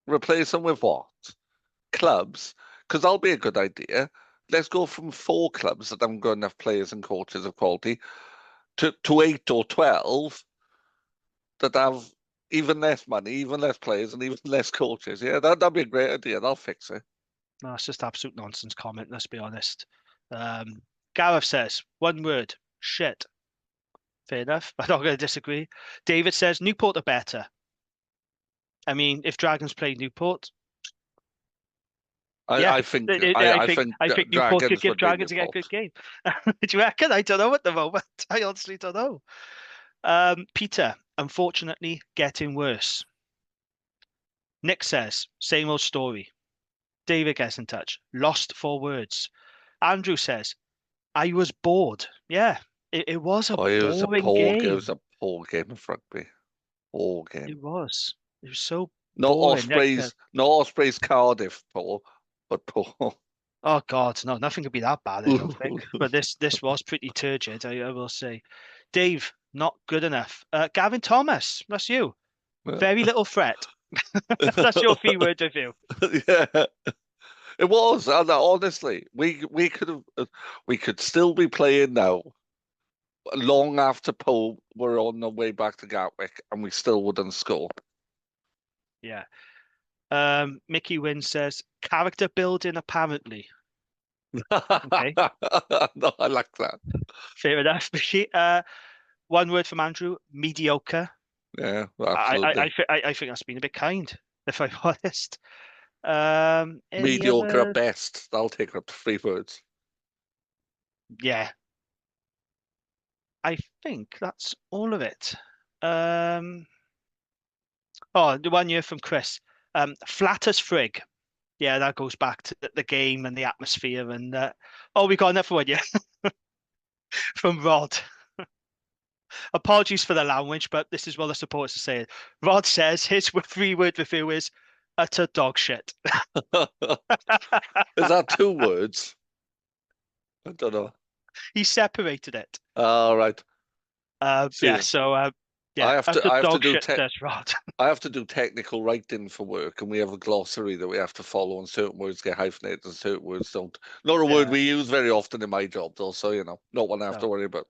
Replacing with what? Clubs? Because that'll be a good idea. Let's go from 4 clubs that haven't got enough players and coaches of quality to 8 or 12 that have even less money, even less players, and even less coaches. Yeah, that'd be a great idea. That'll fix it. No, it's just absolute nonsense comment, let's be honest. Gareth says, one word, shit. Fair enough. I'm not going to disagree. David says, Newport are better. I mean, if Dragons play Newport, I, yeah, I think I, I I think think I think Newport could Dragons give would be Dragons a Newport. good game. Do you reckon? I don't know at the moment. I honestly don't know. Peter, unfortunately, getting worse. Nick says, same old story. David gets in touch. Lost for words. Andrew says, I was bored. Yeah, it was a Oh, boring it was game. a poor game of rugby. Poor game. It was. It was so Not boring. Ospreys, not Ospreys Cardiff poor, but poor. Oh God, no, nothing could be that bad, I don't think. But this was pretty turgid, I will say. Dave, not good enough. Gavin Thomas, that's you. Very little threat. That's your 3 word review. Yeah, it was. And honestly, we could still be playing now, long after Poe were on the way back to Gatwick, and we still wouldn't score. Yeah. Mickey Wynn says character building apparently. Okay, No, I like that. fair enough. Mickey. One word from Andrew, mediocre. Yeah, I absolutely. I think that's been a bit kind, if I'm honest. Any Mediocre at other? best. That'll take up to 3 words. Yeah, I think that's all of it. Um, oh, the one year from Chris. Flat as frig. Yeah, that goes back to the game and the atmosphere. And oh, we got another one, yeah, from Rod. Apologies for the language, but this is what the supporters are saying. Rod says his 3 word review is utter dog shit. Is that 2 words? I don't know. He separated it. All right. Yeah, See, so I yeah, have to utter I have to dog do shit, te says Rod. I have to do technical writing for work, and we have a glossary that we have to follow, and certain words get hyphenated and certain words don't. Not a word Yeah, we use very often in my job, though, so not one I have to no. worry about.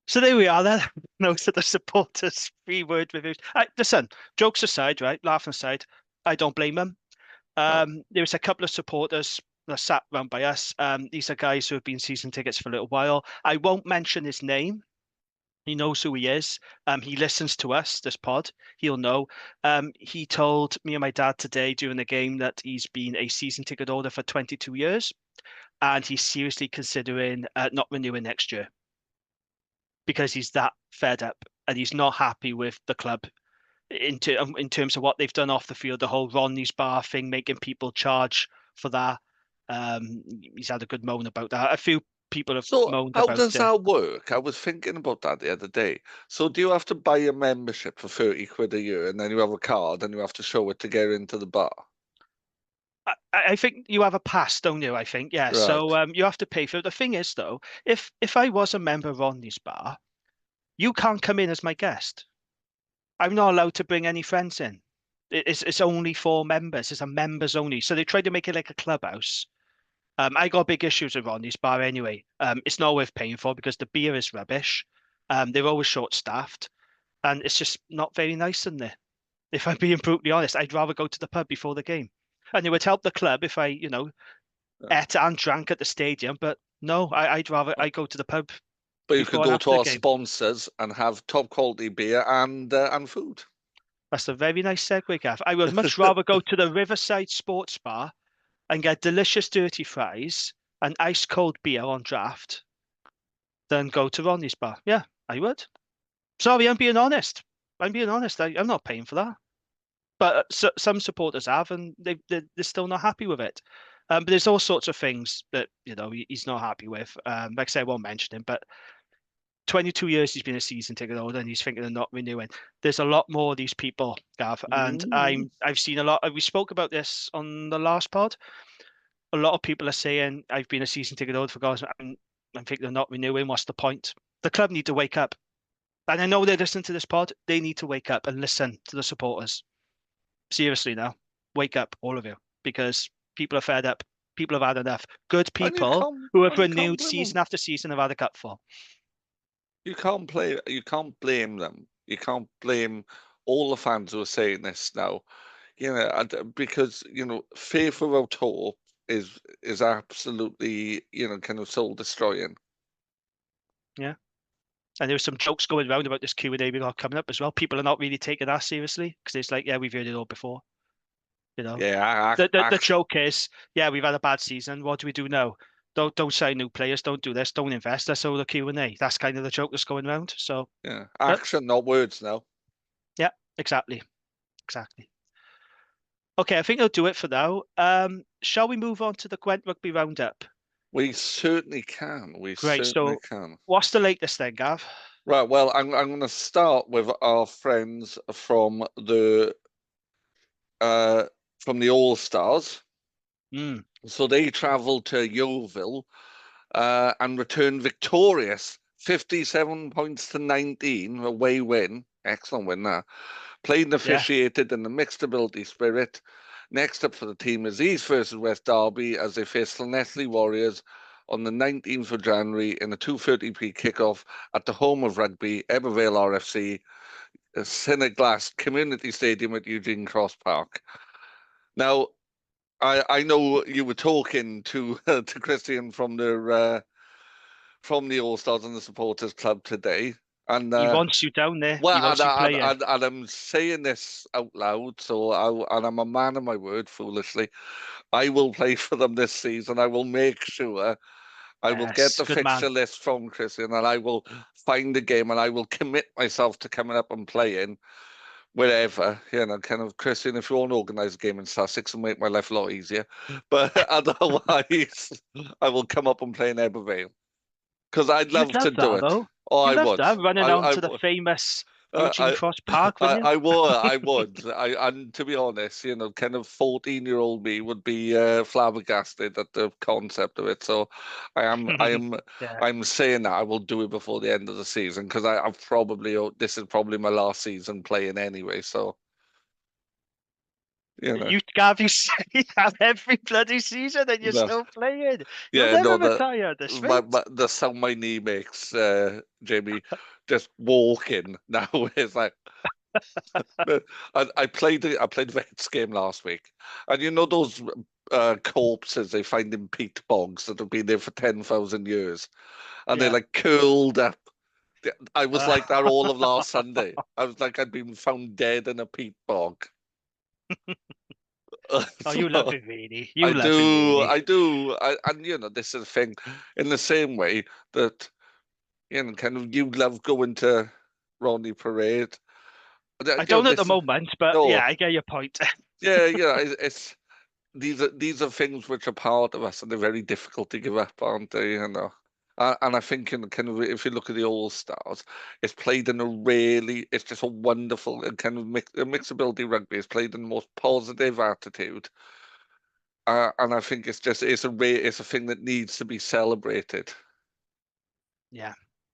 So there we are then. Most of the supporters' 3 word reviews. Listen, jokes aside, right? Laughing aside, I don't blame them. No. There was a couple of supporters that sat round by us. These are guys who have been season tickets for a little while. I won't mention his name. He knows who he is. He listens to us, this pod. He'll know. He told me and my dad today during the game that he's been a season ticket holder for 22 years and he's seriously considering not renewing next year because he's that fed up and he's not happy with the club in terms of what they've done off the field, the whole Ronnie's bar thing, making people charge for that. He's had a good moan about that. A few people have So moaned how about does it. that work? I was thinking about that the other day. So do you have to buy a membership for 30 quid a year, and then you have a card, and you have to show it to get into the bar? I think you have a pass, don't you? I think, yeah. So Right. you have to pay for it. The thing is, though, if I was a member of Ronnie's bar, you can't come in as my guest. I'm not allowed to bring any friends in. It's only for members. It's a members only. So they tried to make it like a clubhouse. I got big issues with Ronnie's bar anyway. It's not worth paying for because the beer is rubbish. They're always short-staffed, and it's just not very nice in there. If I'm being brutally honest, I'd rather go to the pub before the game, and it would help the club if I, ate and drank at the stadium. But no, I'd rather I go to the pub But you could before and go after to the our game. sponsors and have top quality beer and food. That's a very nice segue, Gav. I would much rather go to the Riverside Sports Bar and get delicious dirty fries and ice cold beer on draft than go to Ronnie's bar. Yeah, I would. Sorry, I'm being honest. I'm being honest. I'm not paying for that. But some supporters have, and they're still not happy with it. But there's all sorts of things that he's not happy with. Like I say, I won't mention him, but 22 years he's been a season ticket holder, and he's thinking of not renewing. There's a lot more of these people, Gav, and Mm. I've seen a lot. We spoke about this on the last pod. A lot of people are saying I've been a season ticket holder for guys. I'm thinking of not renewing. What's the point? The club need to wake up. And I know they're listening to this pod. They need to wake up and listen to the supporters. Seriously now, wake up, all of you, because people are fed up. People have had enough. Good And people who have you can't renewed blame them. season after season have had a cupful. You can't blame them. You can't blame all the fans who are saying this now. Because faith without hope is absolutely kind of soul destroying. Yeah. And there were some jokes going around about this Q&A we got coming up as well. People are not really taking that seriously because it's like, yeah, we've heard it all before. You know, Yeah, the joke is, yeah, we've had a bad season. What do we do now? Don't sign new players. Don't do this. Don't invest. That's all the Q&A. That's kind of the joke that's going around. So, yeah, but action, not words now. yeah, exactly, exactly. Okay, I think I'll do it for now. Shall we move on to the Gwent Rugby Roundup? We certainly can. We Great. certainly So, can. what's the latest then, Gav? Right. Well, I'm going to start with our friends uh from the All Stars. Mm, So they travelled to Yeovil and returned victorious, 57 points to 19, away win. Excellent win there. Played and yeah. officiated in the mixed ability spirit. Next up for the team is East versus West Derby as they face Llanelli Warriors on the 19th of January in a 2:30 p kickoff at the home of rugby, Ebervale RFC, Cineglass Community Stadium at Eugene Cross Park. Now, I know you were talking to to Christian from the All Stars and the Supporters Club today, and He wants you down there. He well, wants you playing. and I'm saying this out loud, and I'm a man of my word. Foolishly, I will play for them this season. I will make sure I will get Yes, the good man. fixture list from Christian, and I will find a game, and I will commit myself to coming up and playing wherever, kind of Christian, if you want to organise a game in Sussex and make my life a lot easier. But otherwise, I will come up and play in Ebervale because I'd You'd love love to do that it. though. Oh, You I love would. that running on I to the famous Eugene I, Cross Park, wouldn't you? I would, I would. And to be honest, kind of 14-year-old me would be flabbergasted at the concept of it. So Yeah. I'm saying that I will do it before the end of the season because this is probably my last season playing anyway. So, you know, You, Gav, you say that every bloody season and you're no, still playing. You'll yeah, never no, retire this rate. the sound my knee makes, Jamie, just walking now is like. No, I played Vets game last week, and you know those corpses they find in peat bogs that have been there for 10,000 years, and they're Yeah. like curled up. I was like that all of last Uh, Sunday. I was like I'd been found dead in a peat bog. oh, you love So it, really. You love it, I really. do, and this is the thing. In the same way that kind of you love going to Ronnie Parade. I don't at the This moment, but no, yeah, I get your point. yeah, it's these are things which are part of us, and they're very difficult to give up, aren't they? And I think kind of if you look at the All Stars, it's just a wonderful and kind of mixability rugby. It's played in the most positive attitude, and I think it's a thing that needs to be celebrated. Yeah.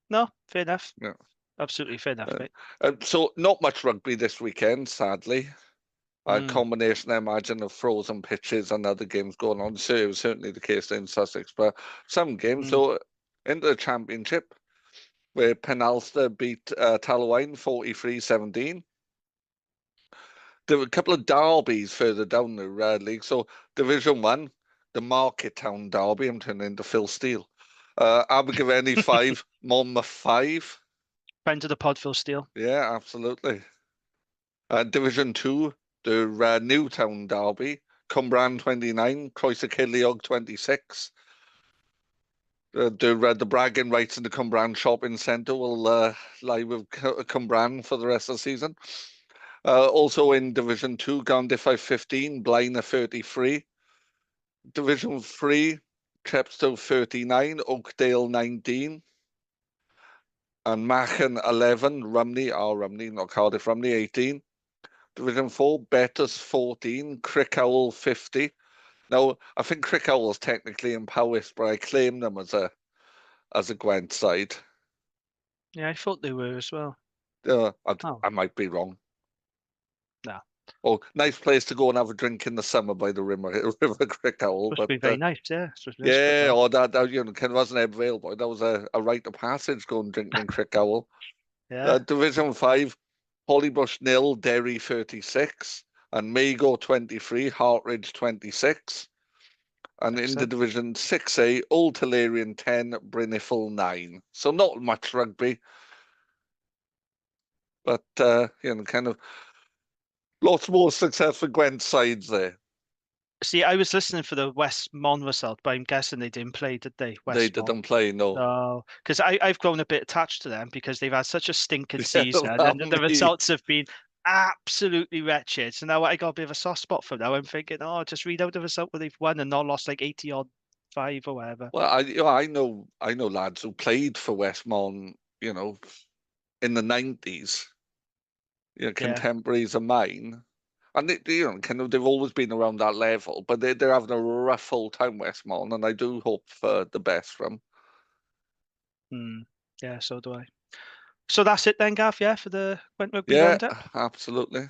No, fair enough. Yeah. Absolutely fair enough, Uh, mate. so not much rugby this weekend, sadly. A Mm, combination, I imagine, of frozen pitches and other games going on. So it was certainly the case in Sussex, but some games. mm. So into the Championship, where Penalster beat Talwyn 43-17. There were a couple of derbies further down the league. So Division 1, the Market Town derby, I'm turning into Phil Steele. Abergavenny 5, Monmouth 5. Friend of the pod, Phil Steele. Yeah, absolutely. Division 2, the Newtown derby, Cumbran 29, Croeso-Ceiliog 26. The bragging rights in the Cumbran shopping centre will lie with Cumbran for the rest of the season. Also in Division 2, Cardiff 15, Blaenau 33. Division 3, Chepstow 39, Oakdale 19. And Machen 11, Rumney, not Cardiff, Rumney 18. Division 4, Betters 14, Crickhowell 50. Now, I think Crickhowell's technically in Powys, but I claim them as a Gwent side. Yeah, I thought they were as well. Oh, I might be wrong. no. Oh, nice place to go and have a drink in the summer by the River Crickhowell. Supposed to But be very nice, yeah. Supposed to be nice, yeah, Crickell. or that kind of wasn't Ebb Vale, boy. That was a rite of passage going drinking in Crickhowell. Yeah, Division 5, Hollybush nil, Derry 36, and Mago 23, Hartridge 26. And in the excellent. Division 6A, Old Talarian 10, Briniffle 9. So not much rugby, but kind of lots more success for Gwent sides there. See, I was listening for the Westmont result, but I'm guessing they didn't play, did they? They Westmont. didn't play, no. No, because I've grown a bit attached to them because they've had such a stinking Yeah, season and the haven't we? results have been absolutely wretched. So now I got a bit of a soft spot for them. Now I'm thinking, oh, just read out the result where they've won and not lost like 80 odd 5 or whatever. Well, I know lads who played for Westmont, in the 90s, Yeah. contemporaries of mine. And kind of they've always been around that level, but they're having a rough old time, Westmont, and I do hope for the best for them. Hmm. Yeah, so do I. So that's it then, Gav, yeah, for the Gwent Rugby Yeah, Roundup. absolutely.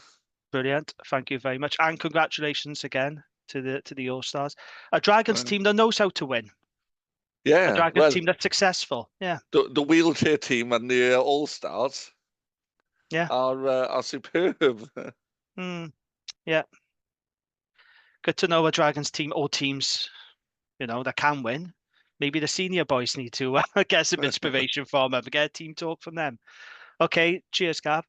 Brilliant. Thank you very much. And congratulations again to the All-Stars. A Dragons Uh, team that knows how to win. A yeah, Dragons well, team that's successful. Yeah. the wheelchair team and the All Stars Yeah. are superb. Hmm. Yeah. Good to know a Dragons team or teams, that can win. Maybe the senior boys need to get some inspiration from them, get a team talk from them. Okay, cheers, Gav.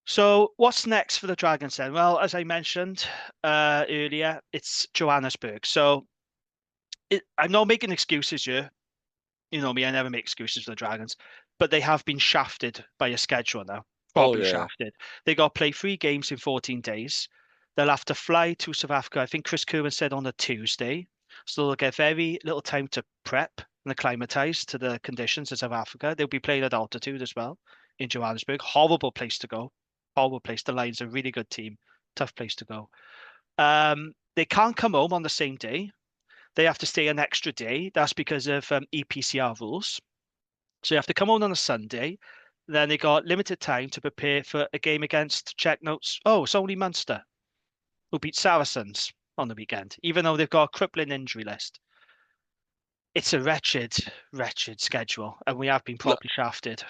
So, what's next for the Dragons then? Well, as I mentioned earlier, it's Johannesburg. So, I'm not making excuses here. You know me, I never make excuses for the Dragons, but they have been shafted by a schedule now. Oh Properly yeah, shafted. They got to play 3 games in 14 days. They'll have to fly to South Africa. I think Chris Kerwin said on a Tuesday. So they'll get very little time to prep and acclimatise to the conditions of South Africa. They'll be playing at altitude as well in Johannesburg. Horrible place to go. Horrible place. The Lions are a really good team. Tough place to go. They can't come home on the same day. They have to stay an extra day. That's because of EPCR rules. So you have to come on a Sunday. Then they got limited time to prepare for a game against, check notes. Oh, it's only Munster who beat Saracens on the weekend, even though they've got a crippling injury list. It's a wretched, wretched schedule, and we have been L properly shafted.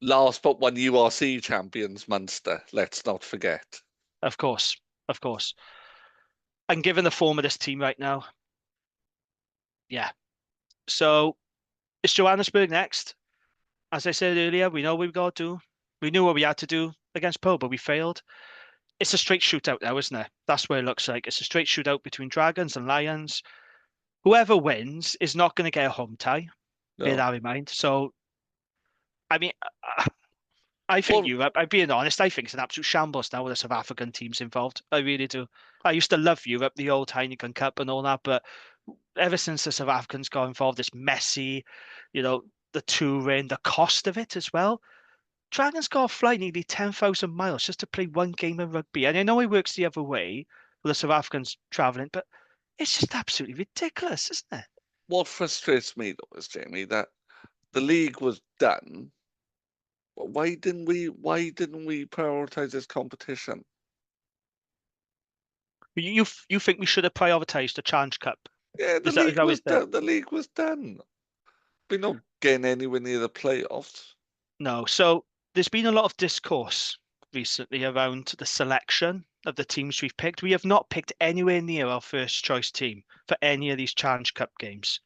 last but one URC champions, Munster. Let's not forget. Of course, of course. And given the form of this team right now, yeah. So it's Johannesburg next. As I said earlier, we know what we've got to do. We knew what we had to do against Poe, but we failed. It's a straight shootout now, isn't it? That's what it looks like. It's a straight shootout between Dragons and Lions. Whoever wins is not going to get a home tie. Bear No. that in mind. So, I mean, I think Well, Europe, I'm being honest, I think it's an absolute shambles now with the South African teams involved. I really do. I used to love Europe, the old Heineken Cup and all that, but ever since the South Africans got involved, it's messy, the touring, the cost of it as well. Dragons got to fly nearly 10,000 miles just to play one game of rugby. And I know it works the other way with the South Africans traveling, but it's just absolutely ridiculous, isn't it? what frustrates me though is, Jamie, that the league was done. But why didn't we prioritize this competition? You think we should have prioritised the Challenge Cup? Yeah, the Is league that what was it's there? done. The league was done. We're not getting anywhere near the playoffs. No. So there's been a lot of discourse recently around the selection of the teams we've picked. We have not picked anywhere near our first choice team for any of these Challenge Cup games.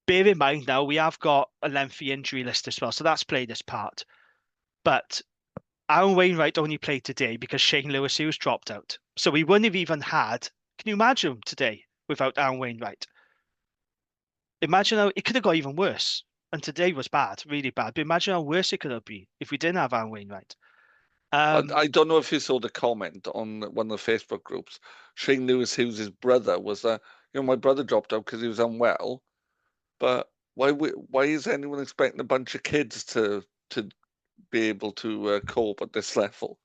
Bear in mind now, we have got a lengthy injury list as well, so that's played its part. But Aaron Wainwright only played today because Shane Lewis, he was dropped out. So we wouldn't have even had, can you imagine today without Aaron Wainwright? Imagine how it could have got even worse. And today was bad, really bad. But imagine how worse it could have been if we didn't have Aaron Wainwright. I don't know if you saw the comment on one of the Facebook groups. Shane Lewis, who's his brother, was my brother dropped out because he was unwell. But why is anyone expecting a bunch of kids to be able to cope at this level?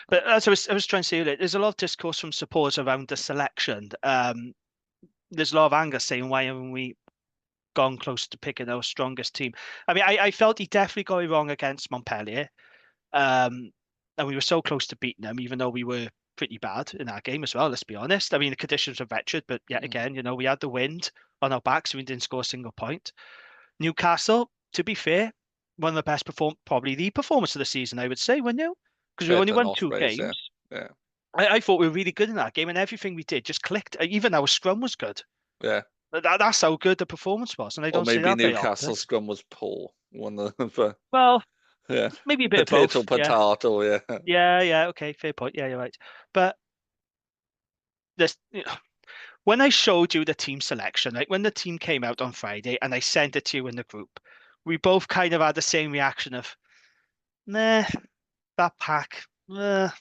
But as I was trying to say earlier, there's a lot of discourse from supporters around the selection. There's a lot of anger saying, why haven't we gone close to picking our strongest team. I mean, I felt he definitely got it wrong against Montpellier. And we were so close to beating them, even though we were pretty bad in that game as well, let's be honest. I mean, the conditions were wretched, but yet again, we had the wind on our backs, so we didn't score a single point. Newcastle, to be fair, one of the best probably the performance of the season, I would say, wouldn't you? Because we only Better than won two Ospreys, yeah. games. Yeah. I thought we were really good in that game, and everything we did just clicked. Even our scrum was good. Yeah. That's how good the performance was, and I Or don't see maybe that very often. Newcastle scrum was poor. One of the Well, yeah. maybe a bit of Potato, both. Yeah, potato, yeah. yeah. Okay, fair point. Yeah, you're right. But this, when I showed you the team selection, like when the team came out on Friday, and I sent it to you in the group, we both kind of had the same reaction of, nah, that pack, the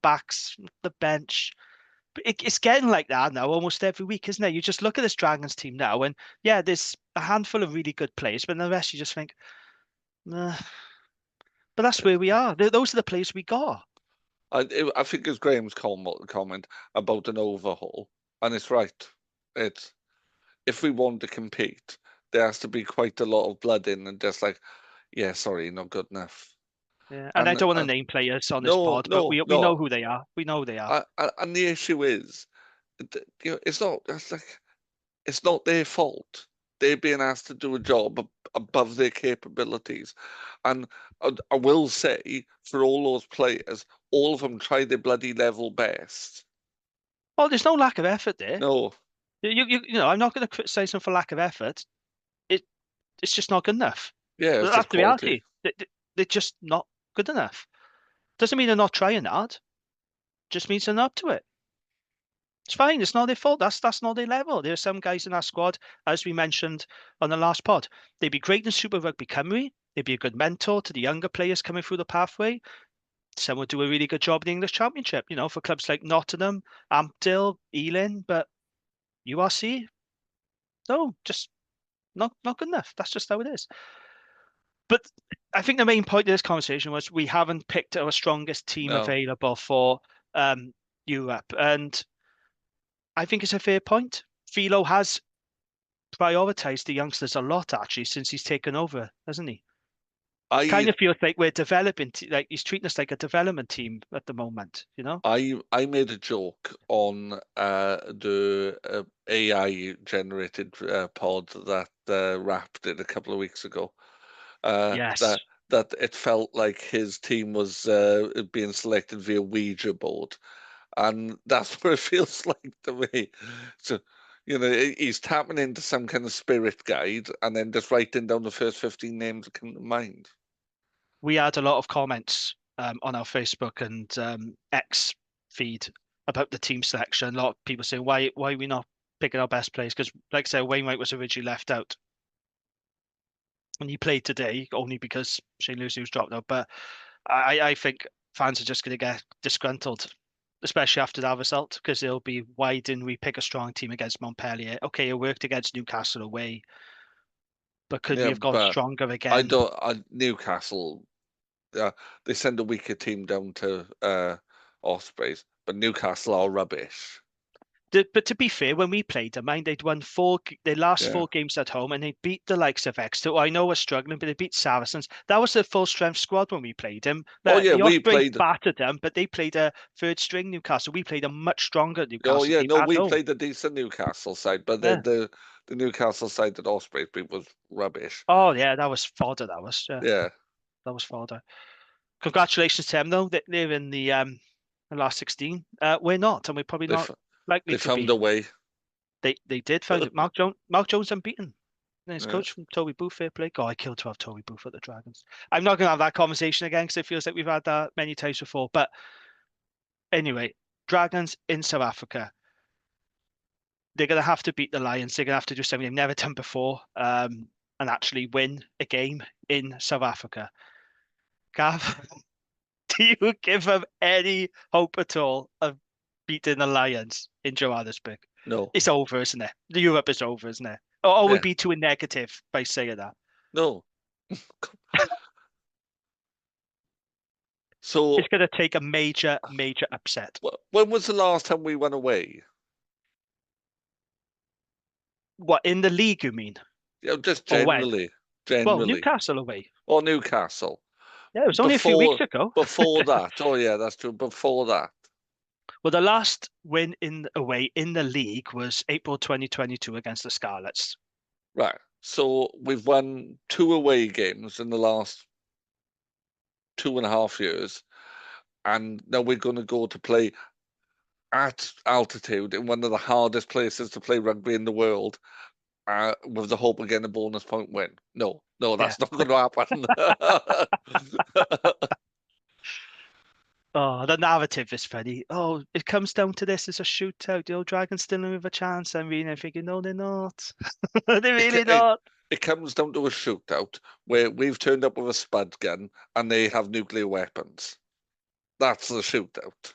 backs, the bench. But it's getting like that now almost every week, isn't it? You just look at this Dragons team now, and yeah, there's a handful of really good players, but the rest you just think, nah. But that's where we are. Those are the players we got. I think it's Graham's comment about an overhaul, and it's right. It's if we want to compete, there has to be quite a lot of blood in, and just like, yeah, sorry, not good enough. Yeah, and I And don't want to name players on this no, pod, but no, we know no. who they are. We know who they are. And the issue is, it's not. It's like it's not their fault. They're being asked to do a job above their capabilities. And I will say, for all those players, all of them tried their bloody level best. Well, there's no lack of effort there. No, I'm not going to criticize them for lack of effort. It it's just not good enough. yeah, it's That's just the quality. reality. They're just not good enough. Doesn't mean they're not trying hard. Just means they're not up to it. It's fine. It's not their fault. That's not their level. There are some guys in our squad, as we mentioned on the last pod. They'd be great in Super Rugby Cymru. They'd be a good mentor to the younger players coming through the pathway. Some would do a really good job in the English Championship, for clubs like Nottingham, Ampthill, Ealing, but URC, no, just not good enough. That's just how it is. But I think the main point of this conversation was we haven't picked our strongest team No, available for Europe, and I think it's a fair point. Philo has prioritized the youngsters a lot actually since he's taken over, hasn't he? Kind I of feels like we're developing, like he's treating us like a development team at the moment. I made a joke on the AI generated pod that Rap did a couple of weeks ago. Yes, That it felt like his team was being selected via Ouija board, and that's what it feels like to me. So, he's tapping into some kind of spirit guide and then just writing down the first 15 names that come to mind. we had a lot of comments on our Facebook and X feed about the team selection. A lot of people saying why are we not picking our best players? Because like I said, Wainwright was originally left out. And he played today only because Shane Lucy was dropped out. But I think fans are just going to get disgruntled, especially after that result, because they'll be, why didn't we pick a strong team against Montpellier? Okay, it worked against Newcastle away, but could we Yeah, have gone but stronger I again? don't. Newcastle, they send a weaker team down to Ospreys, but Newcastle are rubbish. But to be fair, when we played them, mind they'd won their last Yeah. 4 games at home, and they beat the likes of Exeter, who I know were struggling, but they beat Saracens. That was a full strength squad when we played them. Oh yeah, The we Ospreys played. battered them, but they played a third string Newcastle. We played a much stronger Oh Newcastle yeah, team no, at we home. played the decent Newcastle side, but Yeah. the Newcastle side that Ospreys beat was rubbish. Oh yeah, that was fodder. That was, yeah, Yeah, that was fodder. Congratulations to them though. They're in the last 16. We're not, and we're probably they not f likely they to found be. a way. They did find it. Mark Jones unbeaten. And his Yeah. coach from Toby Booth, fair play. God, I killed to have Toby Booth at the Dragons. I'm not going to have that conversation again because it feels like we've had that many times before. But anyway, Dragons in South Africa. They're going to have to beat the Lions. They're going to have to do something they've never done before, and actually win a game in South Africa. Gav, do you give them any hope at all of beating the Lions in Johannesburg? No. It's over, isn't it? The Europe is over, isn't it? Or would Yeah. be too negative by saying that. No. It's So going to take a major, major upset. when was the last time we went away? What, in the league, you mean? just Or when? Well, generally. Newcastle away. Or Newcastle. Yeah, it was only a few weeks Before ago. before that. Oh yeah, that's true. Before that. Well, the last win in away in the league was April 2022 against the Scarlets. Right. So we've won 2 away games in the last 2.5 years, and now we're going to go to play at altitude in one of the hardest places to play rugby in the world, with the hope of getting a bonus point win. No, no, Yeah. that's not going to happen. Oh, the narrative is funny. Oh, it comes down to this as a shootout. Dragons still have a chance. I mean, I'm thinking, no, they're not. They're it, really it, not. it comes down to a shootout where we've turned up with a spud gun and they have nuclear weapons. That's the shootout.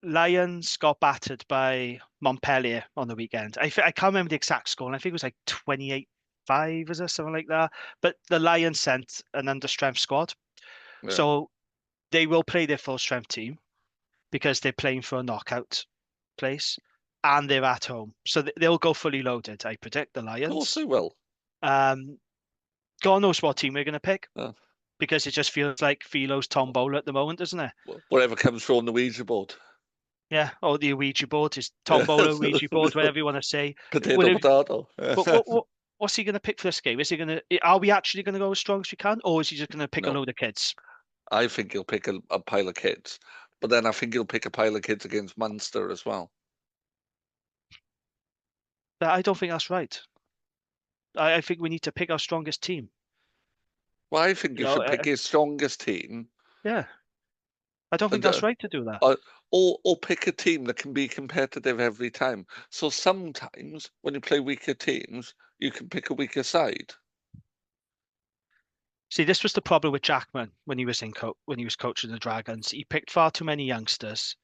Lions got battered by Montpellier on the weekend. I can't remember the exact score. And I think it was like 28-5, is it something like that? But the Lions sent an understrength squad. Yeah. So they will play their full strength team because they're playing for a knockout place and they're at home. So they'll go fully loaded, I predict, the Of course Lions. they will. Um, God knows what team we're going to pick Uh, because it just feels like Philo's tombola at the moment, doesn't it? Whatever comes from the Ouija board. Yeah, or the Ouija board, his Yeah. tombola, Ouija board, whatever you want to say. Will Potato, it, potato. what's he going to pick for this game? Is he going to? Are we actually going to go as strong as we can, or is he just going to pick a No, load of kids? I think he'll pick a pile of kids, but then I think he'll pick a pile of kids against Munster as well. But I don't think that's right. I think we need to pick our strongest team. Well, I think You you know, should pick his strongest team, yeah, I don't think and that's right to do that. or pick a team that can be competitive every time. So sometimes when you play weaker teams, you can pick a weaker side. See, this was the problem with Jackman when he was when he was coaching the Dragons. He picked far too many youngsters.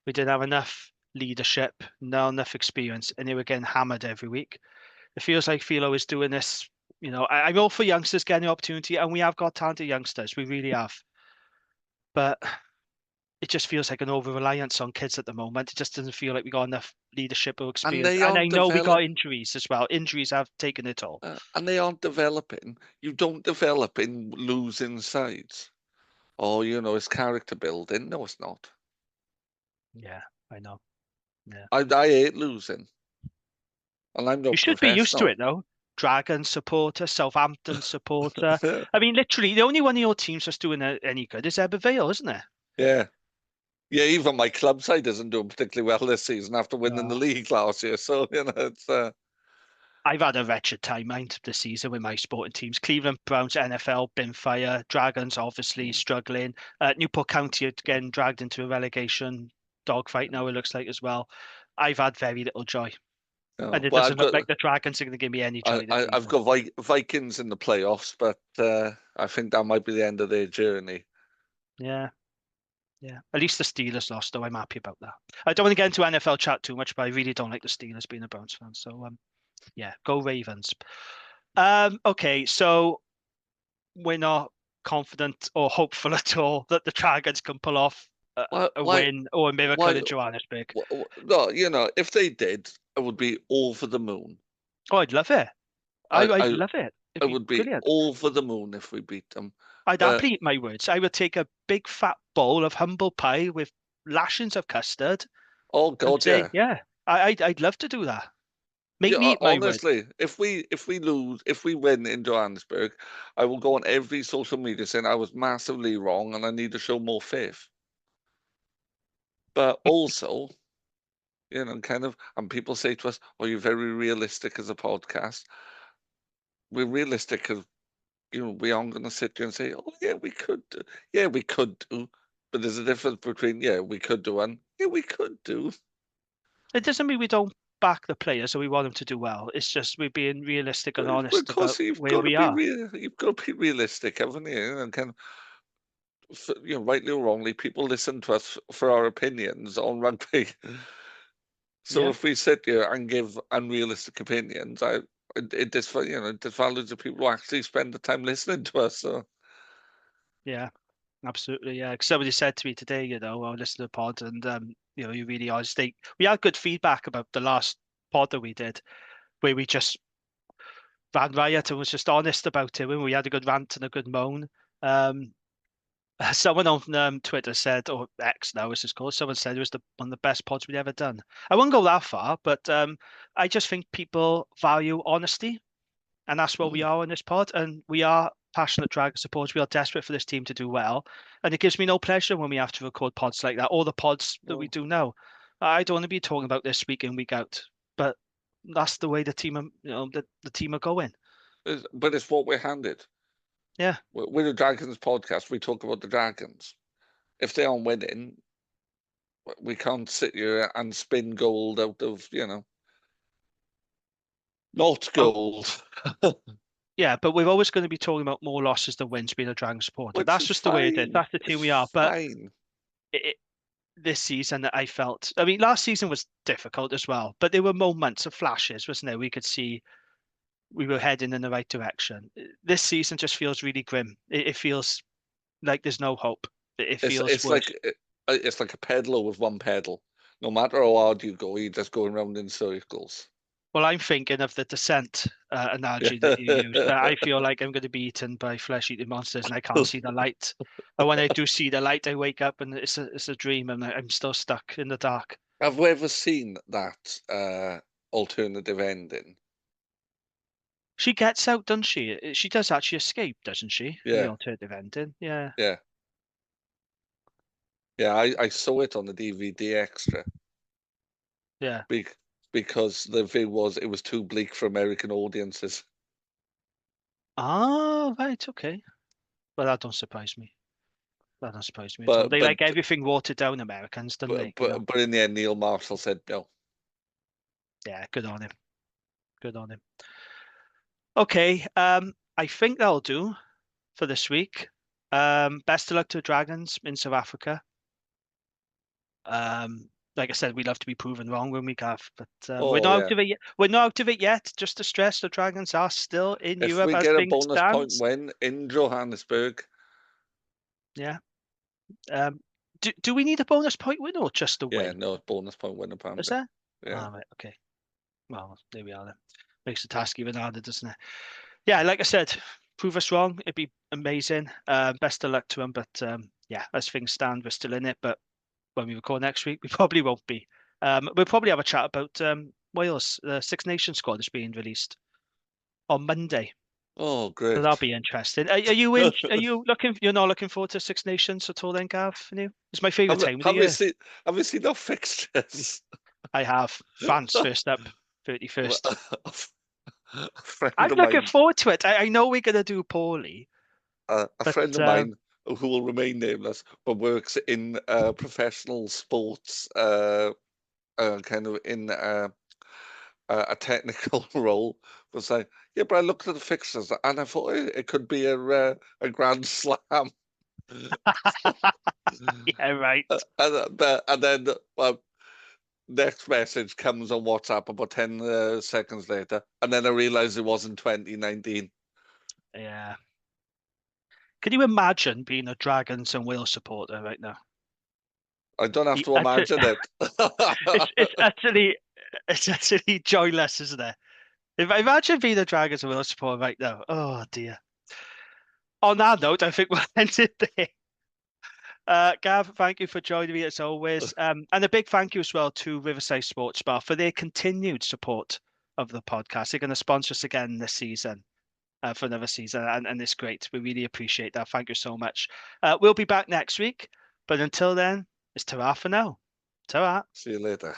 We didn't have enough leadership, not enough experience, and they were getting hammered every week. It feels like Philo is doing this. I'm all for youngsters getting the opportunity, and we have got talented youngsters. We really have. But it just feels like an over reliance on kids at the moment. It just doesn't feel like we got enough leadership or And experience. they And I aren't know we develop got injuries as well. Injuries have taken it all. and they aren't developing. You don't develop in losing sides. Oh, it's character building. No, it's not. Yeah, I know. Yeah. I hate losing, and I'm no You should be used to professional. it though. Dragon supporter, Southampton supporter. I mean, literally, the only one of your teams that's doing any good is Ebervale, isn't it? Yeah. Yeah, even my club side isn't doing particularly well this season after winning the No. league last year. So, it's I've had a wretched time, mind, this season with my sporting teams. Cleveland Browns, NFL, been fire. Dragons, obviously, struggling. Newport County again dragged into a relegation dogfight now, it looks like, as well. I've had very little joy. And it well, I've doesn't look got like the Dragons are going to give me any joy this I've season. got Vikings in the playoffs, but I think that might be the end of their journey. Yeah, yeah. At least the Steelers lost, though. I'm happy about that. I don't want to get into NFL chat too much, but I really don't like the Steelers being a Browns fan. So, yeah, go Ravens. Okay, so we're not confident or hopeful at all that the Dragons can pull off Why a why win or a miracle why in Johannesburg. no, if they did, I would be over the moon. Oh, I'd love it. I I'd I, love it. It'd I be would be brilliant. over the moon if we beat them. I'd But happily eat my words. I would take a big fat bowl of humble pie with lashings of custard oh and God, say, yeah. yeah, I'd love to do that. Make Yeah, me eat my words. honestly, if we win in Johannesburg, I will go on every social media saying I was massively wrong and I need to show more faith. But also, and people say to us, "Oh, you're very realistic as a podcast." We're realistic because we aren't going to sit here and say, "Oh, yeah, we could do. Yeah, we could do." But there's a difference between yeah, we could do and yeah, we could do. It doesn't mean we don't back the players or we want them to do well. It's just we're being realistic and Well, of honest course, about where we are. you've got to be realistic, haven't you? And kind of rightly or wrongly, people listen to us for our opinions on rugby. So Yeah, if we sit here and give unrealistic opinions, it disvalues the people who actually spend the time listening to us. So yeah, absolutely. Yeah, 'cause somebody said to me today, I listened to the pod and you really are. We had good feedback about the last pod that we did, where we just Van Riot and was just honest about it when we had a good rant and a good moan. Um, Someone on Twitter said, or X now, as it's called, someone said it was one of the best pods we'd ever done. I won't go that far, but I just think people value honesty, and that's what we Mm. are in this pod. And we are passionate Dragon supporters. We are desperate for this team to do well, and it gives me no pleasure when we have to record pods like that, or the pods that we No, do now. I don't want to be talking about this week in, week out, but that's the way the team, the team are going. but it's what we're handed. Yeah. We're a Dragons podcast. We talk about the Dragons. If they aren't winning, we can't sit here and spin gold out of, not Oh, gold, yeah, but we're always going to be talking about more losses than wins being a Dragon supporter. which That's is just the way it is. fine. That's the team It's we are. But fine. it, this season, I felt, I mean, last season was difficult as well, but there were moments of flashes, wasn't there? We could see we were heading in the right direction. This season just feels really grim. It feels like there's no hope. It It's feels it's worse. like it's like a peddler with one pedal. No matter how hard you go, you're just going round in circles. Well, I'm thinking of the descent analogy that you used. Yeah. I feel like I'm going to be eaten by flesh-eating monsters, and I can't see the light. And when I do see the light, I wake up and it's a dream, and I'm still stuck in the dark. Have we ever seen that alternative ending? She gets out, doesn't she? She does actually escape, doesn't she? In the Yeah, alternative ending. Yeah, yeah, yeah. I saw it on the DVD extra yeah. bec because the view was it was too bleak for American audiences. Ah, right, okay. Well, that don't surprise me. That don't surprise me at all. But They but like everything watered down, Americans, don't but they? You know. but, but in the end, Neil Marshall said no. Yeah, good on him. Good on him. Okay, I think that'll do for this week. Best of luck to the Dragons in South Africa. Like I said, we love to be proven wrong when we have, but we're Oh not yeah. out of it yet. We're not out of it yet. Just to stress, the Dragons are still in If Europe we as get a things bonus point stands. win in Johannesburg, Yeah. Um, do we need a bonus point win or just a yeah, win? no bonus point win Is apparently. there? Yeah. Ah, right. Okay. Well, there we are then. Makes the task even harder, doesn't it? Yeah, like I said, prove us wrong. It'd be amazing. Best of luck to them. But yeah, as things stand, we're still in it. But when we record next week, we probably won't be. We'll probably have a chat about Wales. The Six Nations squad is being released on Monday. Oh, So that'll great. be interesting. Are you in? Are you looking? You're not looking forward to Six Nations at all, then, Gav? You? It's my favourite Have, time of the have you year. seen have you seen our fixtures? I have France first up, Well, 31st. a friend I'm of looking mine, forward to it. I know we're gonna do poorly, a but friend of mine who will remain nameless, but works in professional sports, kind of in a technical role, was like, yeah, but I looked at the fixtures and I thought it could be a grand slam. yeah, right. And then next message comes on WhatsApp about 10 seconds later, and then I realized it wasn't 2019. Yeah. Can you imagine being a Dragons and Wales supporter right now? I don't have to That's it. imagine it. It's actually joyless, isn't it? If imagine being a Dragons and Wales supporter right now. Oh dear. On that note, I think we'll end it there. Gav, thank you for joining me as always. And a big thank you as well to Riverside Sports Bar for their continued support of the podcast. They're going to sponsor us again this season for another season, and it's great. We really appreciate that. Thank you so much. We'll be back next week, but until then, it's ta for now. Ta See you later.